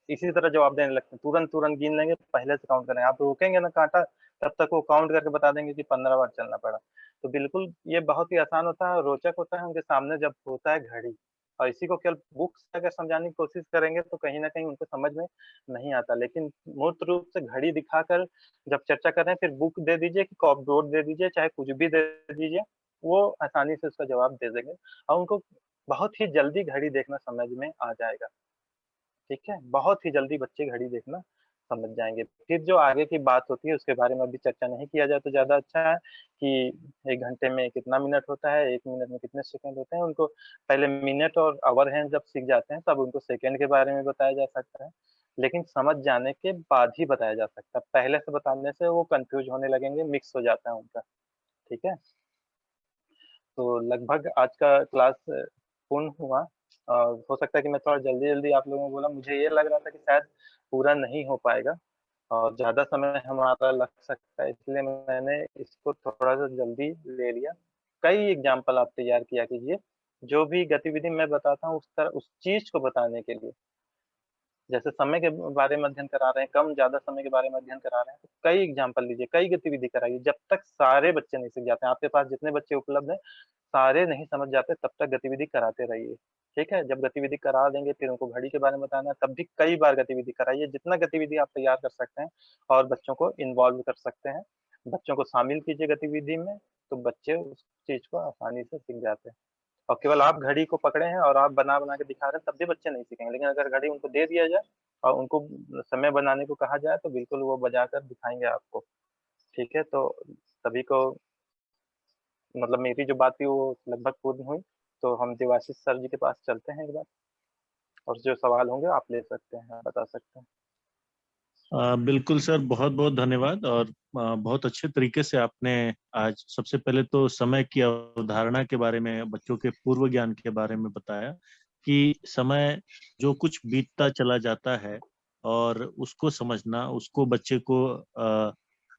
इसी तरह जवाब देने लगते हैं, तुरंत-तुरंत गिन लेंगे, पहले से काउंट करेंगे। आप रोकेंगे ना काँटा, तब तक वो काउंट करके बता देंगे कि 15 बार चलना पड़ा। तो बिल्कुल ये बहुत ही आसान होता है और रोचक होता है उनके सामने जब होता है घड़ी, और इसी को केवल बुक से अगर समझाने की कोशिश करेंगे तो कहीं न कहीं उनको समझ में नहीं आता। लेकिन मूर्त रूप से घड़ी दिखाकर जब चर्चा कर रहे हैं, फिर बुक दे दीजिए कि कॉप बोर्ड दे दीजिए, चाहे कुछ भी दे दीजिए, वो आसानी से उसका जवाब दे देंगे और उनको बहुत ही जल्दी घड़ी देखना समझ में आ जाएगा। ठीक है? बहुत ही जल्दी बच्चे घड़ी देखना समझ जाएँगे। फिर जो आगे की बात होती है उसके बारे में अभी चर्चा नहीं किया जाए तो ज़्यादा अच्छा है कि 1 घंटे में कितना मिनट होता है, 1 मिनट में कितने सेकंड होते हैं, उनको पहले मिनट और ऑवर हैंड जब सीख जाते हैं तब उनको सेकंड के बारे में बताया जा सकता है। लेकिन समझ जाने के बाद ही बताया जा सकता है। पहले से बताने से वो कन्फ्यूज़ होने लगेंगे, मिक्स हो जाता है उनका। ठीक है? तो लगभग आज का क्लास पूर्ण हुआ। हो सकता है कि मैं थोड़ा जल्दी-जल्दी आप लोगों को बोला, मुझे ये लग रहा था कि शायद पूरा नहीं हो पाएगा और ज़्यादा समय हमारा लग सकता है, इसलिए मैंने इसको थोड़ा-सा जल्दी ले लिया। कई एग्ज़ाम्पल आप तैयार किया कीजिए, जो भी गतिविधि मैं बताता हूँ उस चीज़ को बताने के लिए। जैसे समय के बारे में अध्ययन करा रहे हैं, कम ज़्यादा समय के बारे में अध्ययन करा रहे हैं, तो कई एग्ज़ाम्पल लीजिए, कई गतिविधि कराइए, जब तक सारे बच्चे नहीं सीख जाते हैं। आपके पास जितने बच्चे उपलब्ध हैं, सारे नहीं समझ जाते तब तक गतिविधि कराते रहिए, ठीक है? जब गतिविधि करा देंगे फिर उनको घड़ी के बारे में बताना है, तब भी कई बार गतिविधि कराइए, जितना गतिविधि आप तैयार कर सकते हैं और बच्चों को इन्वॉल्व कर सकते हैं। बच्चों को शामिल कीजिए गतिविधि में, तो बच्चे उस चीज़ को आसानी से सीख जाते हैं। और केवल आप घड़ी को पकड़े हैं और आप बना-बना के दिखा रहे हैं, तब भी बच्चे नहीं सीखेंगे। लेकिन अगर घड़ी उनको दे दिया जाए और उनको समय बनाने को कहा जाए, तो बिल्कुल वो बजाकर दिखाएँगे आपको, ठीक है? तो सभी को मतलब मेरी जो बात थी वो लगभग पूर्ण हुई, तो हम देवाशीष सर जी के पास चलते हैं एक बार और जो सवाल होंगे आप ले सकते हैं, आप बता सकते हैं। बिल्कुल सर, बहुत बहुत धन्यवाद। और बहुत अच्छे तरीके से आपने आज सबसे पहले तो समय की अवधारणा के बारे में, बच्चों के पूर्व ज्ञान के बारे में बताया कि समय जो कुछ बीतता चला जाता है और उसको समझना, उसको बच्चे को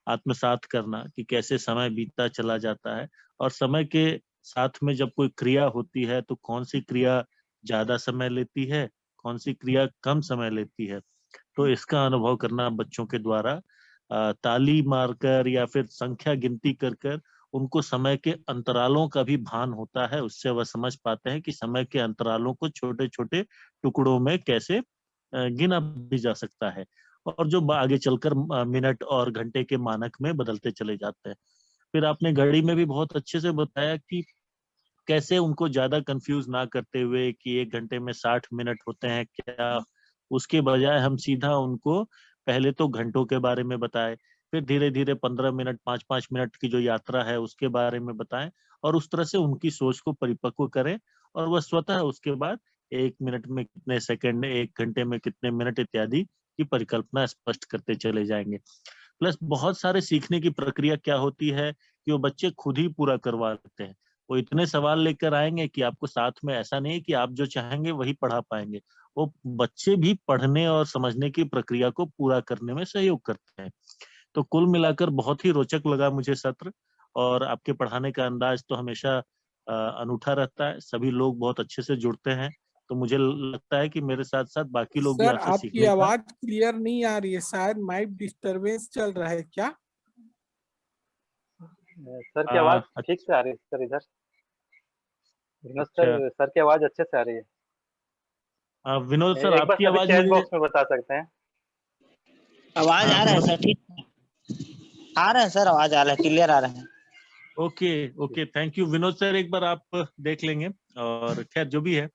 आत्मसात करना कि कैसे समय बीतता चला जाता है, और समय के साथ में जब कोई क्रिया होती है तो कौन सी क्रिया ज्यादा समय लेती है, कौन सी क्रिया कम समय लेती है। तो इसका अनुभव करना बच्चों के द्वारा ताली मारकर या फिर संख्या गिनती कर कर उनको समय के अंतरालों का भी भान होता है। उससे वह समझ पाते हैं कि समय के अंतरालों को छोटे छोटे टुकड़ों में कैसे गिना भी जा सकता है, और जो आगे चलकर मिनट और घंटे के मानक में बदलते चले जाते हैं। फिर आपने घड़ी में भी बहुत अच्छे से बताया कि कैसे उनको ज्यादा कंफ्यूज ना करते हुए कि 1 घंटे में 60 मिनट होते हैं क्या, उसके बजाय हम सीधा उनको पहले तो घंटों के बारे में बताएं, फिर धीरे धीरे 15 मिनट 5-5 मिनट की जो यात्रा है उसके बारे में बताएं, और उस तरह से उनकी सोच को परिपक्व करें, और वह स्वतः उसके बाद 1 मिनट में कितने सेकंड, 1 घंटे में कितने मिनट इत्यादि की परिकल्पना स्पष्ट करते चले जाएंगे। प्लस बहुत सारे सीखने की प्रक्रिया क्या होती है कि वो बच्चे खुद ही पूरा करवा लेते हैं। वो इतने सवाल लेकर आएंगे कि आपको साथ में, ऐसा नहीं कि आप जो चाहेंगे वही पढ़ा पाएंगे, वो बच्चे भी पढ़ने और समझने की प्रक्रिया को पूरा करने में सहयोग करते हैं। तो कुल मिलाकर बहुत ही रोचक लगा मुझे सत्र, और आपके पढ़ाने का अंदाज तो हमेशा अनूठा रहता है। सभी लोग बहुत अच्छे से जुड़ते हैं, तो मुझे लगता है कि मेरे साथ साथ बाकी लोग भी सर आपसे आपकी सीखने का। आवाज क्लियर नहीं आ रही है, शायद माइक डिस्टरबेंस चल रहा है क्या? सर की आवाज़ ठीक अच्छा। से आ रही है सर इधर। विनोद अच्छा। सर की आवाज़ अच्छे से आ रही है। विनोद सर एक बार आपकी सभी आवाज चैट मुझे। बॉक्स में बता सकते हैं। आवाज आ रहा है विनोद। सर, ठीक आ रहे हैं सर, आवाज आ रहा है, क्लियर आ रहे हैं। Okay okay, thank you Vinod sir, एक बार आप देख लेंगे। और खैर जो भी है,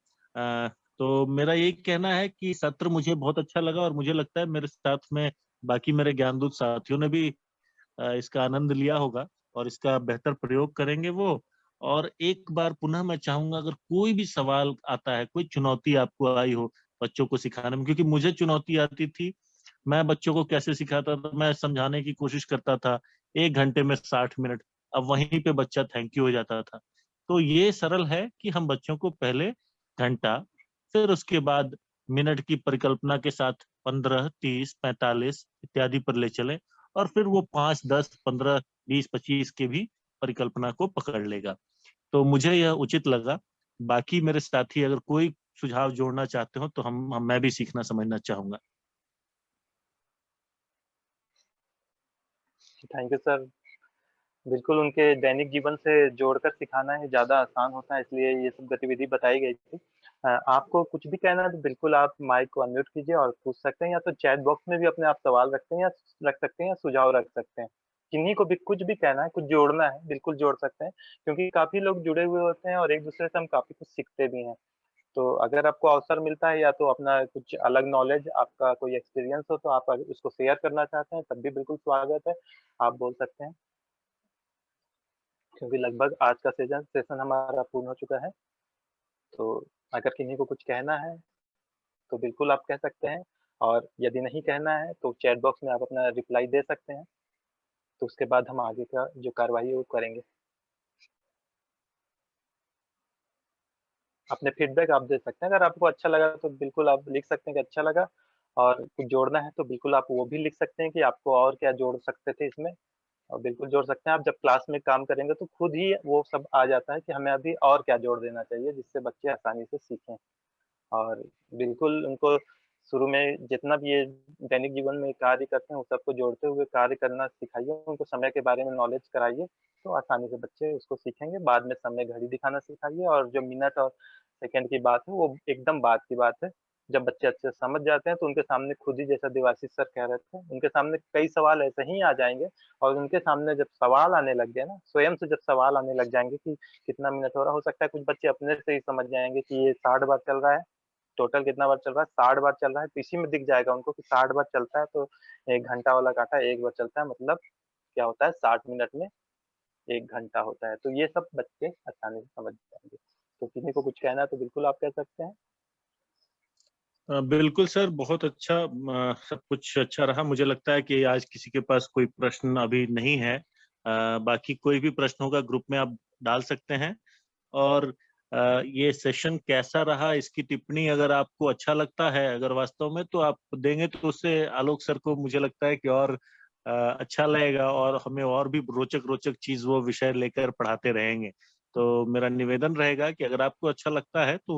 तो मेरा यही कहना है कि सत्र मुझे बहुत अच्छा लगा, और मुझे लगता है मेरे साथ में बाकी मेरे ज्ञानदूत साथियों ने भी इसका आनंद लिया होगा और इसका बेहतर प्रयोग करेंगे वो। और एक बार पुनः मैं चाहूंगा, अगर कोई भी सवाल आता है, कोई चुनौती आपको आई हो बच्चों को सिखाने में, क्योंकि मुझे चुनौती आती थी, मैं बच्चों को कैसे सिखाता था, मैं समझाने की कोशिश करता था 1 घंटे में 60 मिनट, अब वहीं पे बच्चा थैंक यू हो जाता था। तो ये सरल है कि हम बच्चों को पहले घंटा, फिर उसके बाद मिनट की परिकल्पना के साथ 15, 30, 45 इत्यादि पर ले चले, और फिर वो 5, 10, 15, 20, 25 के भी परिकल्पना को पकड़ लेगा। तो मुझे यह उचित लगा। बाकी मेरे साथी अगर कोई सुझाव जोड़ना चाहते हो तो मैं भी सीखना समझना चाहूंगा। Thank you sir. बिल्कुल उनके दैनिक जीवन से जोड़कर सिखाना ही ज़्यादा आसान होता है, इसलिए ये सब गतिविधि बताई गई थी। आपको कुछ भी कहना है तो बिल्कुल आप माइक को अनम्यूट कीजिए और पूछ सकते हैं, या तो चैट बॉक्स में भी अपने आप सवाल रखते हैं, या रख सकते हैं, या सुझाव रख सकते हैं। किन्हीं को भी कुछ भी कहना है, कुछ जोड़ना है, बिल्कुल जोड़ सकते हैं, क्योंकि काफ़ी लोग जुड़े हुए होते हैं और एक-दूसरे से हम काफ़ी कुछ सीखते भी हैं। तो अगर आपको अवसर मिलता है, या तो अपना कुछ अलग नॉलेज, आपका कोई एक्सपीरियंस हो, तो आप अगर उसको शेयर करना चाहते हैं, तब भी बिल्कुल स्वागत है, आप बोल सकते हैं। क्योंकि लगभग आज का सेशन हमारा पूर्ण हो चुका है। तो अगर किन्हीं को कुछ कहना है, तो बिल्कुल आप कह सकते हैं, और यदि नहीं कहना है, तो चैट बॉक्स में आप अपना रिप्लाई दे सकते हैं। तो उसके बाद हम आगे का जो कार्रवाई है वो करेंगे। अपने फीडबैक आप दे सकते हैं, अगर आपको अच्छा लगा तो बिल्कुल आप लिख सकते हैं कि अच्छा लगा, और कुछ जोड़ना है तो बिल्कुल आप वो भी लिख सकते हैं कि आपको और क्या जोड़ सकते थे इसमें, और बिल्कुल जोड़ सकते हैं। आप जब क्लास में काम करेंगे तो खुद ही वो सब आ जाता है कि हमें अभी और क्या जोड़ देना चाहिए, जिससे बच्चे आसानी से सीखें। और बिल्कुल उनको शुरू में जितना भी ये दैनिक जीवन में कार्य करते हैं, उस सबको जोड़ते हुए कार्य करना सिखाइए, उनको समय के बारे में नॉलेज कराइए, तो आसानी से बच्चे उसको सीखेंगे। बाद में समय घड़ी दिखाना सिखाइए, और जो मिनट और सेकंड की बात है, वो एकदम बाद की बात है। जब बच्चे अच्छे से समझ जाते हैं, तो उनके सामने खुद ही, जैसा देवाशीष सर कह रहे थे, उनके सामने कई सवाल ऐसे ही आ जाएँगे, और उनके सामने जब सवाल आने लग गए ना, स्वयं से जब सवाल आने लग जाएँगे कि कितना मिनट हो रहा है, हो सकता है कुछ बच्चे अपने से ही समझ जाएँगे कि ये 60 बार चल रहा है। टोटल कितना बार चल रहा है? 60 बार चल रहा है, तो इसी में दिख जाएगा उनको कि 60 बार चलता है, तो 1 घंटा वाला काटा 1 बार चलता है, मतलब क्या होता है, 60 मिनट में 1 घंटा होता है। तो ये सब बच्चे आसानी से समझ जाएँगे। तो किसी को कुछ कहना है तो बिल्कुल आप कह सकते हैं। बिल्कुल सर, बहुत अच्छा, सब कुछ अच्छा रहा। मुझे लगता है कि आज किसी के पास कोई प्रश्न अभी नहीं है। बाकी कोई भी प्रश्न होगा ग्रुप में आप डाल सकते हैं। और ये सेशन कैसा रहा, इसकी टिप्पणी अगर आपको अच्छा लगता है, अगर वास्तव में, तो आप देंगे, तो उससे आलोक सर को मुझे लगता है कि और अच्छा लगेगा, और हमें और भी रोचक रोचक चीज वो विषय लेकर पढ़ाते रहेंगे। तो मेरा निवेदन रहेगा कि अगर आपको अच्छा लगता है तो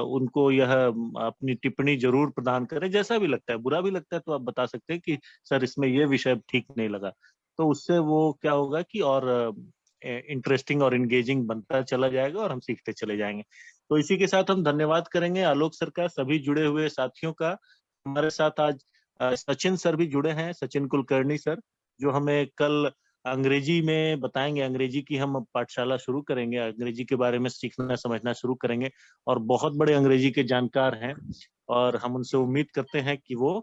उनको यह अपनी टिप्पणी जरूर प्रदान करें। जैसा भी लगता है, बुरा भी लगता है तो आप बता सकते हैं कि सर इसमें ये विषय ठीक नहीं लगा। तो उससे वो क्या होगा कि और इंटरेस्टिंग और इंगेजिंग बनता चला जाएगा, और हम सीखते चले जाएंगे। तो इसी के साथ हम धन्यवाद करेंगे आलोक सर का, सभी जुड़े हुए साथियों का। हमारे साथ आज सचिन सर भी जुड़े हैं, सचिन कुलकर्णी सर, जो हमें कल अंग्रेजी में बताएंगे। अंग्रेजी की हम पाठशाला शुरू करेंगे, अंग्रेजी के बारे में सीखना समझना शुरू करेंगे, और बहुत बड़े अंग्रेजी के जानकार हैं। और हम उनसे उम्मीद करते हैं कि वो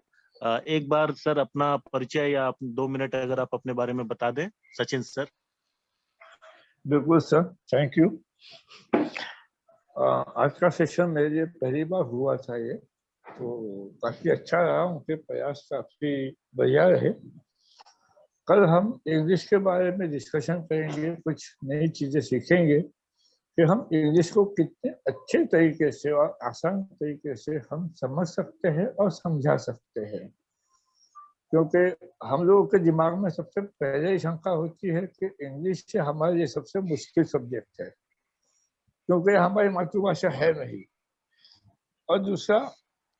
एक बार सर अपना परिचय, या 2 मिनट अगर आप अपने बारे में बता दें, सचिन सर। बिल्कुल सर, थैंक यू। आज का सेशन मेरे लिए पहली बार हुआ था ये, तो काफी अच्छा रहा, उनके प्रयास काफी बढ़िया रहे। कल हम इंग्लिश के बारे में डिस्कशन करेंगे, कुछ नई चीजें सीखेंगे कि हम इंग्लिश को कितने अच्छे तरीके से और आसान तरीके से हम समझ सकते हैं और समझा सकते हैं। क्योंकि हम लोगों के दिमाग में सबसे पहले ही शंका होती है कि इंग्लिश से हमारे लिए सबसे मुश्किल सब्जेक्ट है, क्योंकि हमारी मातृभाषा है नहीं। और दूसरा,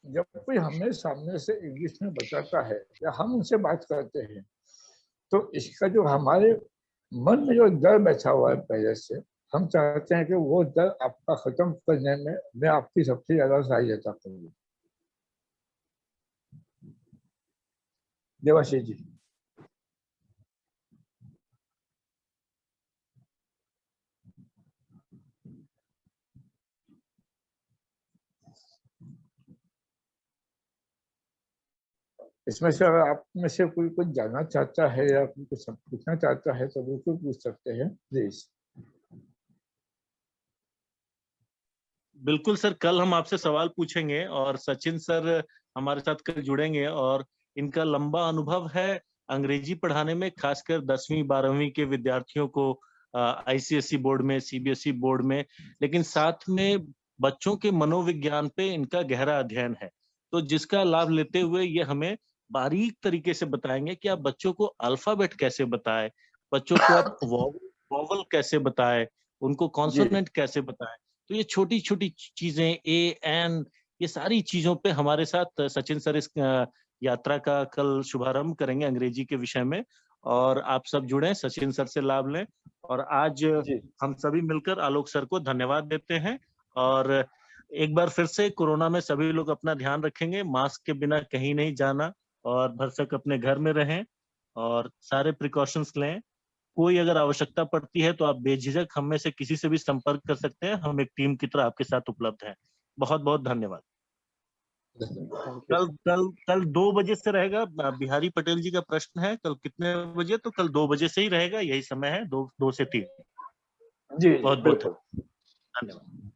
जब कोई हमें सामने से इंग्लिश में बताता है या हम उनसे बात करते हैं, तो इसका जो हमारे मन में जो डर बैठा हुआ है पहले से, हम चाहते हैं कि वो डर आपका खत्म करने में मैं आपकी सबसे ज्यादा सहायता करूँ। देवाशीष जी। इसमें से अगर आप में से कोई कुछ जानना चाहता है या कुछ पूछना चाहता है तो बिल्कुल पूछ सकते हैं, प्लीज। बिल्कुल सर, कल हम आपसे सवाल पूछेंगे और सचिन सर हमारे साथ कल जुड़ेंगे और इनका लंबा अनुभव है अंग्रेजी पढ़ाने में, खासकर 10वीं 12वीं के विद्यार्थियों को आईसीएसई बोर्ड में, सीबीएसई बोर्ड में, लेकिन साथ में बच्चों के मनोविज्ञान पे इनका गहरा अध्ययन है। तो जिसका लाभ लेते हुए ये हमें बारीक तरीके से बताएंगे कि आप बच्चों को अल्फाबेट कैसे बताएं, बच्चों को आप वॉवल कैसे बताएं, उनको कॉन्सोनेंट कैसे बताएं। तो ये छोटी छोटी चीजें, ए एन, ये सारी चीजों पे हमारे साथ सचिन सर इस यात्रा का कल शुभारंभ करेंगे अंग्रेजी के विषय में। और आप सब जुड़े, सचिन सर से लाभ लें। और आज हम सभी मिलकर आलोक सर को धन्यवाद देते हैं। और एक बार फिर से कोरोना में सभी लोग अपना ध्यान रखेंगे, मास्क के बिना कहीं नहीं जाना और भरसक अपने घर में रहें और सारे प्रिकॉशंस लें। कोई अगर आवश्यकता पड़ती है तो आप बेझिझक हम में से किसी से भी संपर्क कर सकते हैं, हम एक टीम की तरह आपके साथ उपलब्ध हैं। बहुत बहुत धन्यवाद। कल कल कल 2 बजे से रहेगा। बिहारी पटेल जी का प्रश्न है कल कितने बजे, तो कल 2 बजे से ही रहेगा, यही समय है, 2 से 3। जी बहुत बहुत बिल्कुल। धन्यवाद।